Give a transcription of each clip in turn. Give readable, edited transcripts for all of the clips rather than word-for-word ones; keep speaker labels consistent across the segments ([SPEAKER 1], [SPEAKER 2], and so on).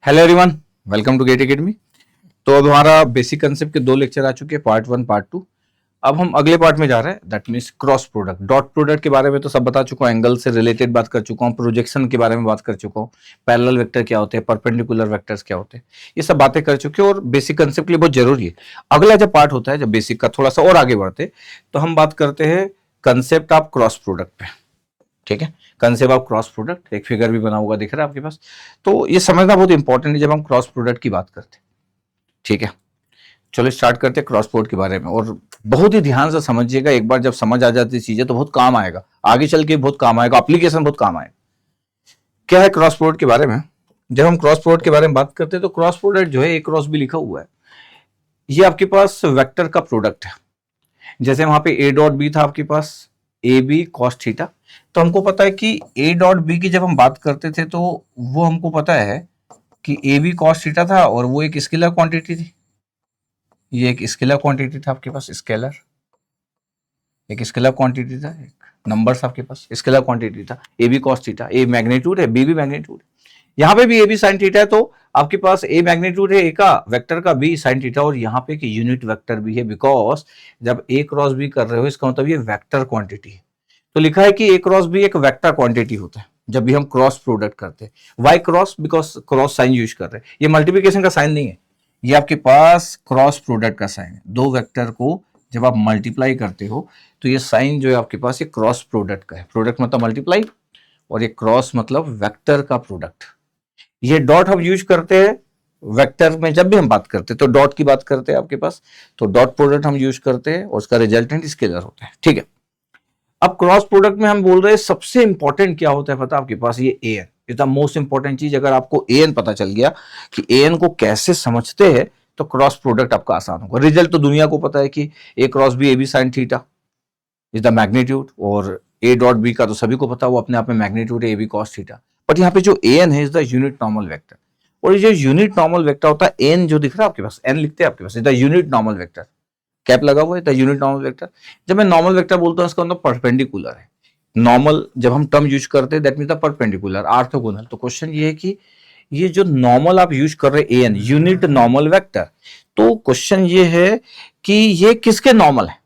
[SPEAKER 1] Hello everyone, welcome to Gate Academy. तो अब हमारा बेसिक कंसेप्ट के दो लेक्चर आ चुके हैं, पार्ट 1 पार्ट 2। अब हम अगले पार्ट में जा रहे हैं, that means cross product. Dot product के बारे में तो सब बता चुका हूँ, एंगल से रिलेटेड बात कर चुका हूँ, प्रोजेक्शन के बारे में बात कर चुका हूँ, पैरेलल वेक्टर क्या होते हैं, परपेंडिकुलर वेक्टर्स क्या होते हैं, ये सब बातें कर चुके हैं और बेसिक कंसेप्ट के लिए बहुत जरूरी है। अगला जब पार्ट होता है, जब बेसिक का थोड़ा सा और आगे बढ़ते, तो हम बात करते हैं कंसेप्ट ऑफ क्रॉस प्रोडक्ट पे। ठीक है, कंसेप्ट ऑफ क्रॉस प्रोडक्ट, एक फिगर भी बना हुआ दिख रहा है आपके पास। तो ये समझना बहुत इंपॉर्टेंट है जब हम क्रॉस प्रोडक्ट की बात करते हैं। ठीक है, चलो स्टार्ट करते हैं क्रॉस प्रोडक्ट के बारे में। और बहुत ही ध्यान से समझिएगा, एक बार जब समझ आ जाती चीजें तो बहुत काम आएगा, आगे चल के बहुत काम आएगा, एप्लीकेशन बहुत काम आएगा। क्या है क्रॉस प्रोडक्ट के बारे में? जब हम क्रॉस प्रोडक्ट के बारे में बात करते हैं तो क्रॉस प्रोडक्ट जो है, ए क्रॉस बी लिखा हुआ है, ये आपके पास वेक्टर का प्रोडक्ट है। जैसे वहां पे ए डॉट बी था आपके पास, ए बी कॉस थीटा। तो हमको पता है कि ए डॉट बी की जब हम बात करते थे तो वो हमको पता है कि ए बी कॉस थीटा था और वो एक स्केलर क्वांटिटी थी। ये एक स्केलर क्वांटिटी था आपके पास, स्केलर एक स्केलर क्वांटिटी था, एक नंबर्स आपके पास स्केलर क्वांटिटी था। A B cos theta, A magnitude है, बी भी मैग्नीट्यूड है। यहाँ पे भी ए बी साइन थीटा है, तो आपके पास ए मैग्नीट्यूड है ए का वेक्टर का, बी साइन थीटा, और यहाँ पे कि यूनिट वेक्टर भी है, बिकॉज जब ए क्रॉस बी कर रहे हो इसका मतलब ये वेक्टर क्वांटिटी है। तो लिखा है कि ए क्रॉस बी एक वेक्टर क्वांटिटी होता है जब भी हम क्रॉस प्रोडक्ट करते हैं। Why cross? Because cross sign use कर रहे हैं, ये मल्टीप्लीकेशन का साइन नहीं है, ये आपके पास क्रॉस प्रोडक्ट का साइन है। दो वेक्टर को जब आप मल्टीप्लाई करते हो तो ये साइन जो है आपके पास ये क्रॉस प्रोडक्ट का है। प्रोडक्ट मतलब मल्टीप्लाई और ये क्रॉस मतलब वेक्टर का प्रोडक्ट। ये डॉट हम यूज करते हैं वेक्टर में, जब भी हम बात करते हैं तो डॉट की बात करते हैं आपके पास, तो डॉट प्रोडक्ट हम यूज करते हैं और उसका रिजल्टेंट स्केलर होता है। ठीक है, अब क्रॉस प्रोडक्ट में हम बोल रहे हैं सबसे इंपॉर्टेंट क्या होता है पता आपके पास? ये A N is the most important चीज। अगर आपको ए एन पता चल गया कि ए एन को कैसे समझते हैं तो क्रॉस प्रोडक्ट आपका आसान होगा। रिजल्ट तो दुनिया को पता है कि A cross B A B sine theta is the magnitude, और ए डॉट बी का तो सभी को पता, वो अपने आप में मैग्नीट्यूड है, A B cos theta. But यहाँ पे जो ए एन है is the unit normal vector, और ये जो यूनिट नॉर्मल वेक्टर होता है, एन जो दिख रहा है आपके पास, एन लिखते हैं आपके पास, is the unit normal vector, cap लगा हुआ है, द यूनिट नॉर्मल वेक्टर। जब मैं नॉर्मल वेक्टर बोलता हूँ इसका मतलब परपेंडिकुलर है। नॉर्मल जब हम टर्म यूज करते हैं that mean the perpendicular, orthogonal. तो क्वेश्चन ये है कि ये जो नॉर्मल आप यूज कर रहे हैं, एन यूनिट नॉर्मल वेक्टर, तो क्वेश्चन ये है कि ये किसके नॉर्मल है?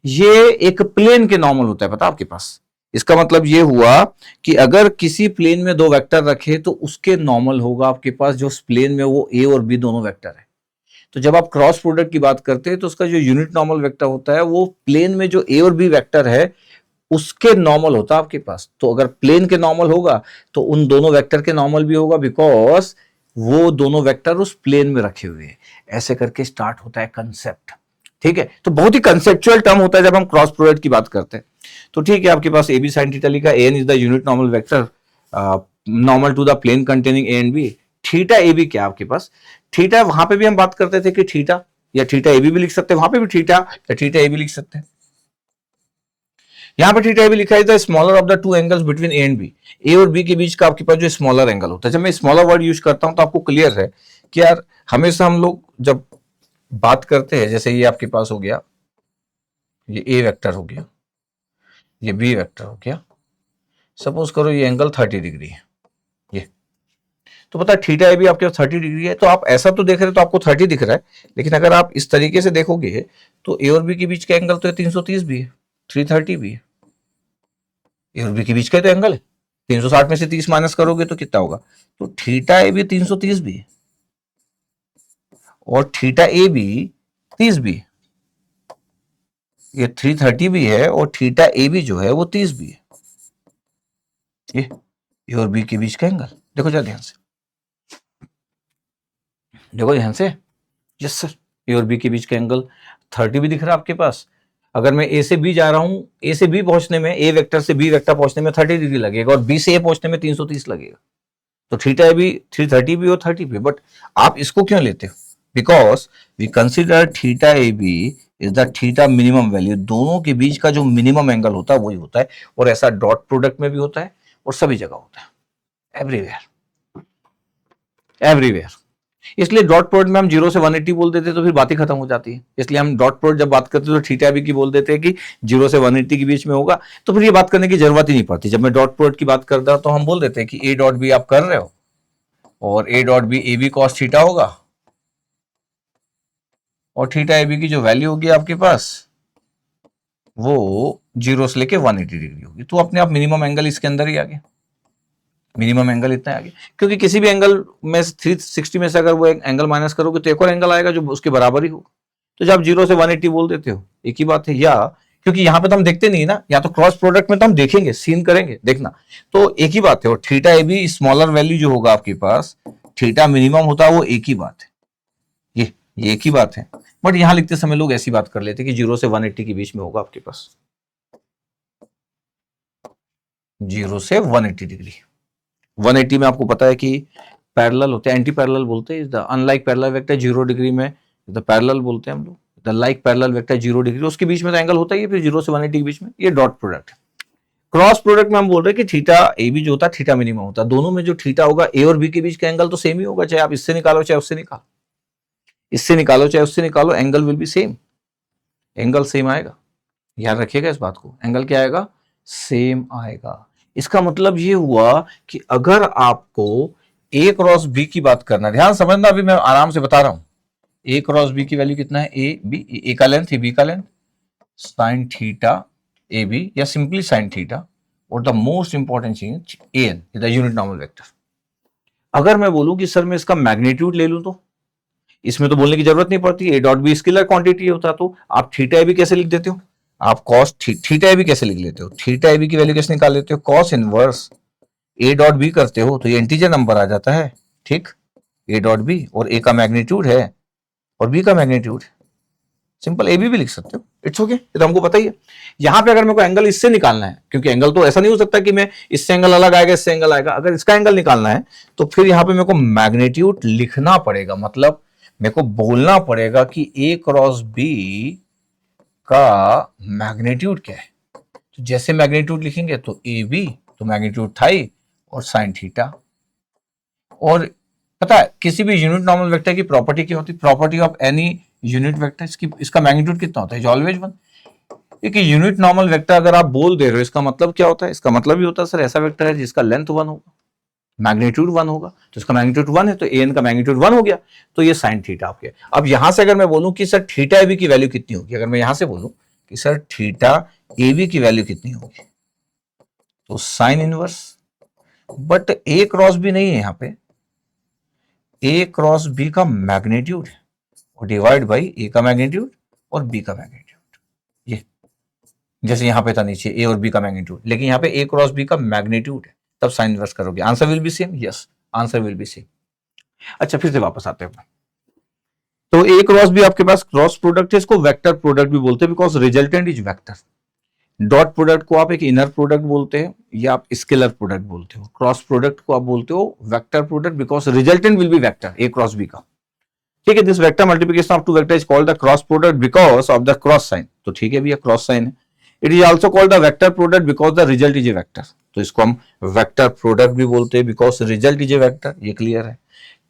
[SPEAKER 1] ये एक प्लेन के नॉर्मल होता है, पता आपके पास। इसका मतलब ये हुआ कि अगर किसी प्लेन में दो वेक्टर रखे तो उसके नॉर्मल होगा आपके पास जो प्लेन में वो ए और बी दोनों वेक्टर है। तो जब आप क्रॉस प्रोडक्ट की बात करते हैं तो उसका जो यूनिट नॉर्मल वेक्टर होता है वो प्लेन में जो ए और बी वेक्टर है उसके नॉर्मल होता है आपके पास। तो अगर प्लेन के नॉर्मल होगा तो उन दोनों वेक्टर के नॉर्मल भी होगा, बिकॉज वो दोनों वेक्टर उस प्लेन में रखे हुए हैं। ऐसे करके स्टार्ट होता है कंसेप्ट। ठीक है, तो बहुत ही कंसेप्चुअल टर्म होता है जब हम क्रॉस प्रोडक्ट की बात करते हैं। तो ठीक है, आपके पास ए बी साइन थीटा लिखा, N is the unit normal vector normal to the plane containing A and B. Theta A B क्या आपके पास? थीटा वहां पे भी हम बात करते थे कि थीटा या थीटा ए बी भी लिख सकते हैं, वहां पे भी थीटा या थीटा ए बी लिख सकते हैं। यहां पे थीटा ए बी लिखा है the smaller of the two angles between A and B. A और बी के बीच का आपके पास जो स्मॉलर एंगल होता है, जब मैं स्मॉलर वर्ड यूज करता हूं तो आपको क्लियर है कि यार हमेशा हम लोग जब बात करते हैं, जैसे ये आपके पास हो गया, ये ए वेक्टर हो गया, ये बी वेक्टर हो गया, सपोज करो ये एंगल 30 डिग्री है, ये तो पता है थीटा ए भी आपके पास 30 डिग्री है। तो आप ऐसा तो देख रहे हो तो आपको 30 दिख रहा है, लेकिन अगर आप इस तरीके से देखोगे तो ए और बी के बीच का एंगल तो 330 भी है, 330 भी है, ए और बी के बीच का तो एंगल है। 360 में से 30 माइनस करोगे तो कितना होगा? तो थीटा ए भी 330 भी है और थीटा ए भी 30 भी है, ये 330 भी है और थीटा ए भी जो है वो 30 भी है। ये ए और बी के बीच का एंगल देखो जरा ध्यान से, देखो ध्यान से। यस सर, ए और बी के बीच का एंगल 30 भी दिख रहा है आपके पास। अगर मैं ए से बी जा रहा हूं, ए से बी पहुंचने में, ए वेक्टर से बी वेक्टर पहुंचने में 30 डिग्री लगेगा और बी से ए पहुंचने में 330 लगेगा। तो थीटा ए भी 330 भी और 30 भी। बट आप इसको क्यों लेते हो? Because we consider theta A B is the theta minimum value. दोनों के बीच का जो मिनिमम एंगल होता है वही होता है, और ऐसा डॉट प्रोडक्ट में भी होता है और सभी जगह होता है, एवरीवेयर एवरीवेयर। इसलिए डॉट प्रोडक्ट में हम 0 से 180 बोल देते तो फिर बात ही खत्म हो जाती है। इसलिए हम डॉट प्रोडक्ट जब बात करते हैं तो थीटा बी की बोल देते हैं कि 0 से 180 के बीच में होगा, तो फिर ये बात करने की जरूरत ही नहीं पड़ती। जब मैं डॉट प्रोडक्ट की बात करता हूं तो हम बोल देते हैं कि ए डॉट बी आप कर रहे हो और A dot B A B cos theta होगा, और थीटा ए बी की जो वैल्यू होगी आपके पास वो 0 से लेके 180 डिग्री होगी। तो अपने आप मिनिमम एंगल इसके अंदर ही आ गया, मिनिमम एंगल इतना आ गया, क्योंकि किसी भी एंगल में 360 में से अगर वो एक एंगल माइनस करोगे तो एक और एंगल आएगा जो उसके बराबर ही होगा। तो जब 0 से 180 बोल देते हो एक ही बात है। या क्योंकि यहां पे तो हम देखते नहीं ना, या तो क्रॉस प्रोडक्ट में तो हम देखेंगे, सीन करेंगे, देखना, तो एक ही बात है। और theta A B smaller value जो होगा आपके पास, थीटा मिनिमम होता है, वो एक ही बात है, ये एक ही बात है। बट यहां लिखते समय लोग ऐसी बात कर लेते कि 0 से 180 के बीच में होगा आपके पास, 0 से 180 डिग्री। 180 में आपको पता है कि पैरेलल होते हैं, एंटी पैरेलल बोलते हैं, the unlike parallel vector 0 degree में द पैरेलल बोलते हैं हम लोग, the like parallel vector 0 degree, उसके बीच में तो एंगल होता ही है, फिर 0 से 180 के बीच में, ये डॉट प्रोडक्ट है। क्रॉस प्रोडक्ट में हम बोल रहे हैं कि थीटा ए बी जो होता है थीटा मिनिमम होता है, दोनों में जो थीटा होगा ए और बी के बीच का एंगल तो सेम ही होगा, चाहे आप इससे निकालो चाहे उससे निकालो, इससे निकालो चाहे उससे निकालो, angle will be same, angle same आएगा। याद रखिएगा इस बात को, एंगल क्या आएगा, सेम आएगा। इसका मतलब ये हुआ कि अगर आपको ए क्रॉस बी की बात करना, ध्यान समझना, अभी मैं आराम से बता रहा हूं, ए क्रॉस बी की वैल्यू कितना है, ए बी, ए का लेंथ बी का length, sine theta A B या सिंपली साइन थीटा, और द मोस्ट इंपॉर्टेंट चीज A N, the unit normal vector. अगर मैं बोलूं कि सर मैं इसका मैग्नीट्यूड ले लूं, तो इसमें तो बोलने की जरूरत नहीं पड़ती, A dot B scalar quantity होता, तो आप थीटा ए बी कैसे लिख देते हो, आप कॉस थीटा ए बी कैसे लिख लेते हो, थीटा ए बी की वैल्यू कैसे निकाल लेते हो, cos inverse A dot B करते हो तो ये इंटीजर नंबर आ जाता है, ठीक, ए डॉट बी, और ए का मैग्नीट्यूड है और बी का मैग्नीट्यूड, सिंपल ए बी भी लिख सकते हो, इट्स ओके, ये तो हमको पता ही है। यहां पे अगर मेरे को एंगल इससे निकालना है, क्योंकि एंगल तो ऐसा नहीं हो सकता कि मैं इससे एंगल अलग आएगा इससे एंगल आएगा, अगर इसका एंगल निकालना है तो फिर यहां पे मेरे को मैग्नीट्यूड लिखना पड़ेगा, मतलब मेरे को बोलना पड़ेगा कि ए क्रॉस बी का मैग्नीट्यूड क्या है। तो जैसे मैग्नीट्यूड लिखेंगे तो ए बी, तो मैग्नीट्यूड था ही, और साइन थीटा। और पता है किसी भी यूनिट नॉर्मल वेक्टर की प्रॉपर्टी क्या होती है, property of any unit vector, इसका मैग्नीट्यूड कितना होता है, ऑलवेज 1। देखिए यूनिट नॉर्मल वेक्टर अगर आप बोल दे रहे हो, इसका मतलब क्या होता है, इसका मतलब ही होता है सर ऐसा वेक्टर है जिसका लेंथ 1 होगा, मैग्नीट्यूड 1 होगा, तो इसका मैग्नीट्यूड 1 है, तो ए एन का मैग्नीट्यूड 1 हो गया, तो ये साइन थीटा आपके। अब यहां से अगर मैं बोलूं कि सर थीटा ए बी की वैल्यू कितनी होगी, अगर मैं यहां से बोलूं कि सर थीटा ए बी की वैल्यू कितनी होगी, तो sine inverse, but A cross B नहीं है, यहां पे ए क्रॉस बी का मैग्नीट्यूड है, और डिवाइड बाई ए का मैग्नीट्यूड और बी का मैग्नीट्यूड, ये जैसे यहां पे था नीचे ए और बी का मैग्नीट्यूड, लेकिन यहां पे ए क्रॉस बी का मैग्नीट्यूड है, तब साइन इनवर्स करोगे, answer will be same, yes answer will be same. अच्छा फिर से वापस आते हैं, तो ए क्रॉस बी आपके पास क्रॉस प्रोडक्ट है, इसको वेक्टर प्रोडक्ट भी बोलते हैं, because resultant is vector. Dot product को आप एक इनर प्रोडक्ट बोलते हैं या आप स्केलर प्रोडक्ट बोलते हो, क्रॉस प्रोडक्ट को आप बोलते हो vector product, because resultant will be vector A cross B का, ठीक है। This vector multiplication of two vector is called the cross product because of the cross sign, तो ठीक है भैया क्रॉस साइन है। It is also called the vector product because the result is a vector, तो इसको हम vector product भी बोलते हैं because result is a vector, ये क्लियर है।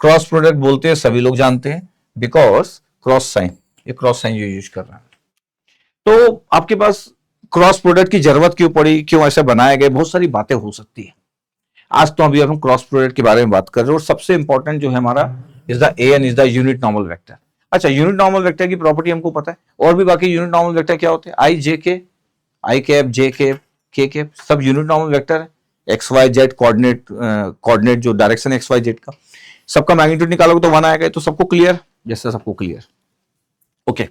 [SPEAKER 1] क्रॉस प्रोडक्ट बोलते हैं सभी लोग जानते हैं बिकॉज क्रॉस साइन, ये क्रॉस साइन यूज कर रहा है। तो आपके पास क्रॉस प्रोडक्ट की जरूरत क्यों पड़ी, क्यों ऐसे बनाए गए, बहुत सारी बातें हो सकती है। आज तो अभी हम क्रॉस प्रोडक्ट के बारे में बात कर रहे हैं, और सबसे इंपॉर्टेंट जो है हमारा is the A N is the unit normal vector. अच्छा यूनिट नॉर्मल वेक्टर की प्रॉपर्टी हमको पता है, और भी बाकी यूनिट नॉर्मल वेक्टर क्या होते हैं, आई जे के, आई कैप, जे कैप, के कैप, सब यूनिट नॉर्मल वेक्टर है। एक्स वाई जेड कोऑर्डिनेट जो डायरेक्शन एक्स वाई जेड का, सबका मैग्नीट्यूड निकालोगे तो 1 आएगा, तो सबको क्लियर, जैसे सबको क्लियर, ओके।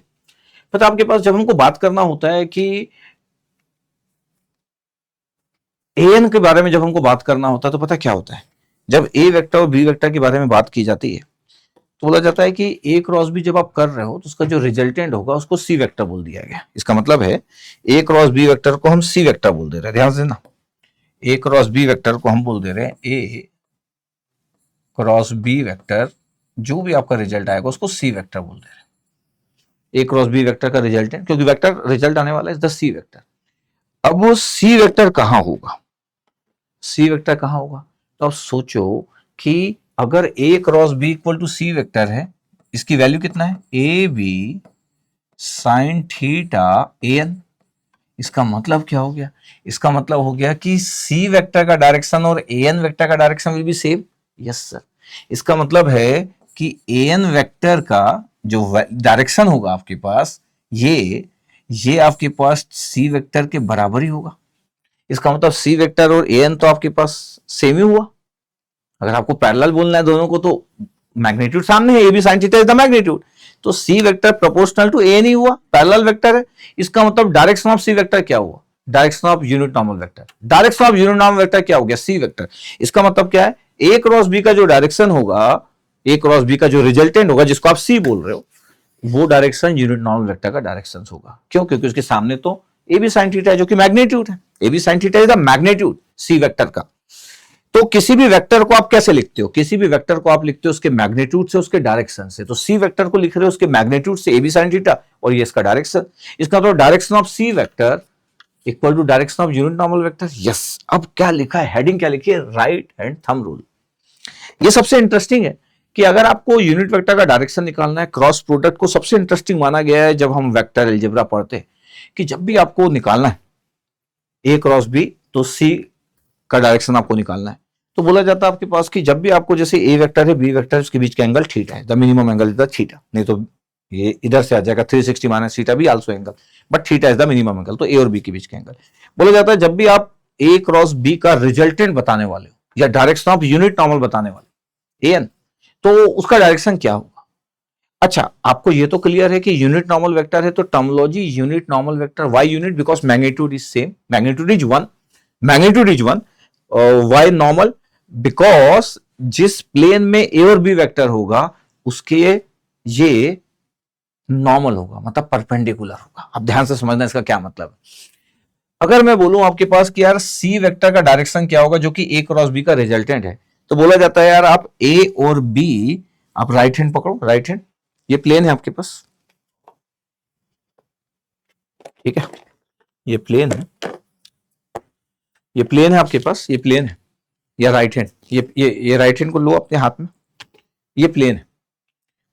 [SPEAKER 1] पता आपके पास जब हमको बात करना होता है कि एन के बारे में, जब हमको बात करना होता है तो पता क्या होता है, जब ए वेक्टर और बी वेक्टर के बारे में बात की जाती है तो बोला जाता है कि ए क्रॉस बी जब आप कर रहे हो तो उसका जो रिजल्टेंट होगा उसको सी वेक्टर बोल दिया गया। इसका मतलब है ए क्रॉस बी वेक्टर को हम सी वेक्टर बोल दे रहे हैं, ध्यान से ना, ए क्रॉस बी वेक्टर को हम बोल दे रहे हैं ए क्रॉस बी वेक्टर, जो भी आपका रिजल्ट आएगा उसको सी वेक्टर बोल दे रहे हैं, ए क्रॉस बी वेक्टर का रिजल्टेंट, क्योंकि वेक्टर रिजल्ट आने वाला है द सी वेक्टर। अब वो सी वेक्टर कहां होगा, सी वेक्टर कहां होगा, तो अब सोचो कि अगर A cross B equal to C vector है, इसकी वैल्यू कितना है, A B sine theta A N, इसका मतलब क्या हो गया, इसका मतलब हो गया कि सी वेक्टर का डायरेक्शन और ए एन वेक्टर का direction will be same, yes sir. इसका मतलब है कि एन वेक्टर का जो डायरेक्शन होगा आपके पास, ये आपके पास सी वेक्टर के बराबर ही होगा। इसका मतलब सी वेक्टर और एन तो आपके पास सेम ही हुआ। अगर आपको पैरेलल बोलना है दोनों को तो मैग्नीट्यूड सामने है, A B sine theta is the magnitude, तो C vector proportional to A नहीं हुआ, पैरेलल वेक्टर है। इसका मतलब डायरेक्शन ऑफ सी वेक्टर क्या हुआ, direction of unit normal vector. Direction of unit normal vector क्या हो गया, सी वेक्टर। इसका मतलब क्या है, ए क्रॉस बी का जो डायरेक्शन होगा, ए क्रॉस बी का जो रिजल्टेंट होगा जिसको आप सी बोल रहे हो, वो डायरेक्शन यूनिट नॉर्मल वेक्टर का डायरेक्शन होगा। क्यों, क्योंकि उसके सामने तो ए बी साइन थीटा है जो कि मैग्नीट्यूड है। A B sine theta is the magnitude C vector का। तो किसी भी वेक्टर को आप कैसे लिखते हो, किसी भी वेक्टर को आप लिखते हो उसके मैग्नीट्यूड से, उसके डायरेक्शन से। तो सी वेक्टर को लिख रहे हो उसके मैग्नीट्यूड से, ए बी साइन थीटा, और ये इसका डायरेक्शन। इसका मतलब direction of C vector equal to direction of unit normal vector. Yes, अब क्या लिखा है, हेडिंग क्या लिखी है, राइट हैंड थंब रूल। ये सबसे इंटरेस्टिंग है कि अगर आपको यूनिट वेक्टर का डायरेक्शन निकालना है, क्रॉस प्रोडक्ट को सबसे इंटरेस्टिंग माना गया है जब हम वेक्टर अलजेब्रा पढ़ते हैं, कि जब भी आपको निकालना है ए क्रॉस बी, तो सी का डायरेक्शन आपको निकालना है। तो बोला जाता है आपके पास कि जब भी आपको, जैसे ए वेक्टर है बी वेक्टर है, उसके बीच का एंगल थीटा है, the minimum angle is the theta. नहीं तो ये इधर से आ जाएगा 360 माइनस थीटा भी also angle, but theta is the minimum angle. तो ए और बी के बीच का एंगल बोला जाता है। जब भी आप ए क्रॉस बी का रिजल्टेंट बताने वाले हो या डायरेक्शन ऑफ यूनिट नॉर्मल बताने वाले एन, तो उसका डायरेक्शन क्या होगा। अच्छा, आपको ये तो क्लियर है कि यूनिट नॉर्मल वेक्टर है, तो terminology unit normal vector, why unit because magnitude is same, magnitude is one, magnitude is one, why normal because जिस प्लेन में ए और बी वेक्टर होगा उसके ये नॉर्मल होगा, मतलब परपेंडिकुलर होगा। अब ध्यान से समझना इसका क्या मतलब है। अगर मैं बोलूं आपके पास कि यार सी वेक्टर का डायरेक्शन क्या होगा जो कि ए क्रॉस बी का रिजल्टेंट है, तो बोला जाता है यार आप ए और बी, आप राइट हैंड पकड़ो, राइट हैंड, ये प्लेन है आपके पास, ठीक है, ये प्लेन है, ये प्लेन है आपके पास, ये प्लेन है, या राइट हैंड, ये राइट हैंड को लो अपने हाथ में, ये प्लेन है।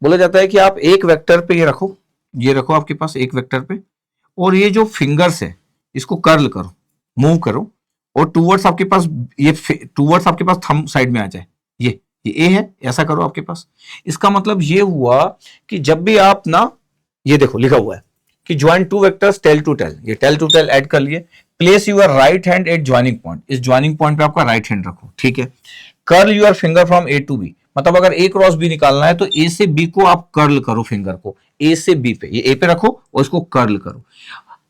[SPEAKER 1] बोला जाता है कि आप एक वेक्टर पे ये रखो, ये रखो आपके पास एक वेक्टर पे, और ये जो फिंगर्स है इसको कर्ल करो, मूव करो, और टूवर्ड्स आपके पास, ये टूवर्ड्स आपके पास थंब साइड में आ जाए, ये ए है, ऐसा करो आपके पास। इसका मतलब ये हुआ कि जब भी आप ना, ये देखो लिखा हुआ है कि join two vectors tail to tail, ये टेल टू टेल ऐड कर लिए, place your right hand at joining point, इस ज्वाइनिंग पॉइंट पे आपका राइट हैंड रखो, ठीक है। Curl your finger from A to B, मतलब अगर ए क्रॉस बी निकालना है तो ए से बी को आप कर्ल करो, फिंगर को ए से बी पे, ये ए पे रखो और इसको कर्ल करो।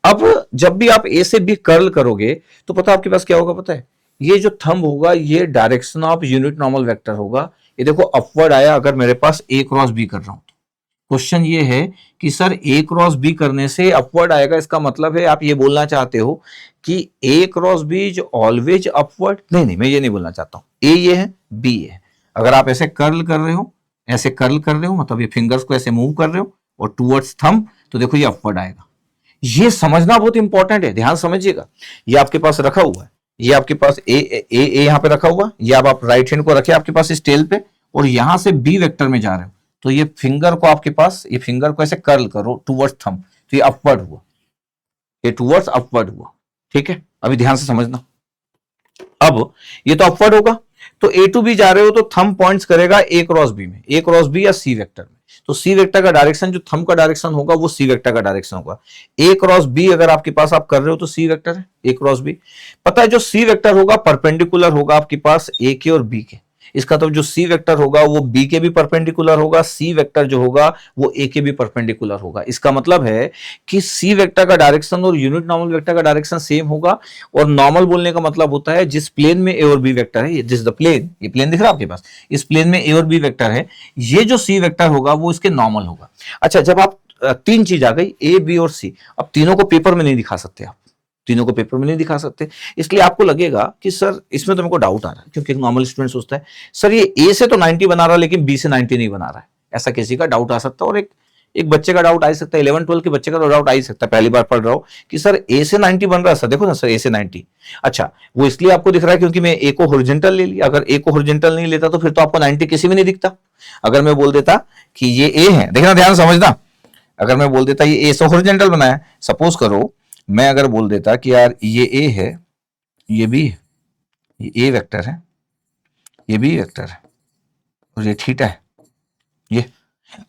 [SPEAKER 1] अब जब भी आप ए से बी कर्ल करोगे तो पता आपके पास क्या होगा, पता है, ये जो थंब होगा ये direction of unit normal vector होगा। ये देखो अपवर्ड आया अगर मेरे पास ए क्रॉस बी कर रहा हूं। क्वेश्चन ये है कि सर ए क्रॉस बी करने से अपवर्ड आएगा, इसका मतलब है आप ये बोलना चाहते हो कि A cross B is always upward. नहीं नहीं, मैं ये नहीं बोलना चाहता हूं। ए ये है, बी ये है। अगर आप ऐसे कर्ल कर रहे हो, ऐसे कर्ल कर रहे हो, मतलब ये फिंगर्स को ऐसे मूव कर रहे हो और टूवर्ड्स थंब, तो देखो ये अपवर्ड आएगा। ये समझना बहुत इंपॉर्टेंट है, ध्यान समझिएगा। ये आपके पास रखा हुआ है, ये आपके पास ए ए ए यहां पे रखा हुआ, ये आप राइट हैंड को रखे आपके पास इस टेल पे, और यहां से बी वेक्टर में जा रहे हो, तो ये फिंगर को आपके पास, ये फिंगर को ऐसे कर्ल करो टूवर्ड्स थंब, तो ये अपवर्ड हुआ, ये टूवर्ड्स अपवर्ड हुआ, ठीक है। अभी ध्यान से समझना। अब ये तो अपवर्ड होगा, तो ए टू बी जा रहे हो तो थंब पॉइंट्स करेगा ए क्रॉस बी में, ए क्रॉस बी या सी वेक्टर में। तो सी वेक्टर का डायरेक्शन जो थंब का डायरेक्शन होगा वो सी वेक्टर का डायरेक्शन होगा। ए क्रॉस बी अगर आपके पास आप कर रहे हो तो सी वेक्टर है, ए क्रॉस बी। पता है जो सी वेक्टर होगा परपेंडिकुलर होगा आपके पास ए के और बी के। इसका तो जो सी वेक्टर होगा वो बी के भी परपेंडिकुलर होगा, सी वेक्टर जो होगा वो ए के भी परपेंडिकुलर होगा। इसका मतलब है कि सी वेक्टर का डायरेक्शन और यूनिट नॉर्मल वेक्टर का डायरेक्शन सेम होगा। और नॉर्मल बोलने का मतलब होता है जिस प्लेन में ए और बी वेक्टर है, दिस द प्लेन, ये प्लेन दिख रहा है आपके पास, इस प्लेन में ए और बी वेक्टर है, ये जो सी वेक्टर होगा वो इसके नॉर्मल होगा। अच्छा, जब आप तीन चीज आ गई ए बी और सी, अब तीनों को पेपर में नहीं दिखा सकते, आप तीनों को पेपर में नहीं दिखा सकते, इसलिए आपको लगेगा कि सर इसमें तो मेरे को डाउट आ रहा है, क्योंकि एक नॉर्मल स्टूडेंट सोचता है सर ये ए से तो 90 बना रहा है लेकिन बी से 90 नहीं बना रहा है। ऐसा किसी का डाउट आ सकता है, और एक बच्चे का डाउट आ सकता है, 11-12 के बच्चे का तो डाउट आ ही सकता है, पहली बार पढ़ रहा हो कि सर ए से 90 बन रहा है, सर देखो ना सर ए से 90। अच्छा, वो इसलिए आपको दिख रहा है क्योंकि मैं ए को हॉरिजॉन्टल ले लिया, अगर ए को हॉरिजॉन्टल नहीं लेता तो फिर तो आपको 90 किसी में नहीं दिखता। अगर मैं बोल देता कि ये ए है, देखना ध्यान समझना, अगर मैं बोल देता ये ए से हॉरिजॉन्टल बना है, सपोज करो मैं अगर बोल देता कि यार ये ए है, ये बी है, ये ए वेक्टर है, ये बी वेक्टर है, और ये थीटा है ये।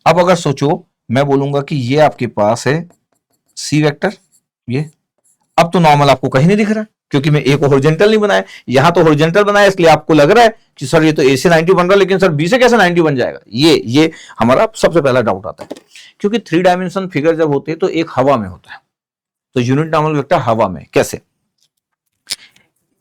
[SPEAKER 1] अब अगर सोचो, मैं बोलूंगा कि ये आपके पास है सी वेक्टर, ये अब तो नॉर्मल आपको कहीं नहीं दिख रहा क्योंकि मैं ए को हॉरिजॉन्टल नहीं बनाया, यहां तो हॉरिजॉन्टल बनाया, इसलिए आपको लग रहा है कि सर ये तो ए से 90 बन रहा है, लेकिन सर बी से कैसे 90 बन जाएगा। ये हमारा सबसे पहला डाउट आता है, क्योंकि 3 डायमेंशन फिगर जब होते हैं तो एक हवा में होता है, तो यूनिट नॉर्मल वेक्टर हवा में कैसे,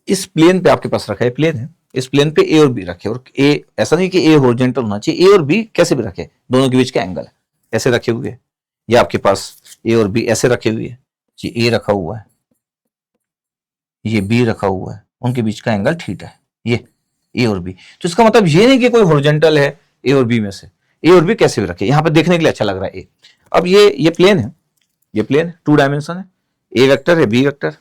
[SPEAKER 1] इस प्लेन पे आपके पास रखा है, प्लेन है, इस प्लेन पे ए और बी रखे, और ए ऐसा नहीं कि ए हॉरिजॉन्टल होना चाहिए, ए और बी कैसे भी रखे, दोनों के बीच का एंगल है ऐसे रखे हुए, ये आपके पास ए और बी ऐसे रखे हुए है, ये ए रखा हुआ है, ये बी रखा हुआ है, उनके बीच का एंगल थीटा है, ये ए और बी। तो इसका मतलब ये नहीं कि कोई हॉरिजॉन्टल है ए और बी में से, ए और बी कैसे भी रखे, यहां पे देखने के लिए अच्छा लग रहा है ए। अब ये प्लेन है, ये प्लेन 2 डायमेंशन है, ए वेक्टर है बी वेक्टर।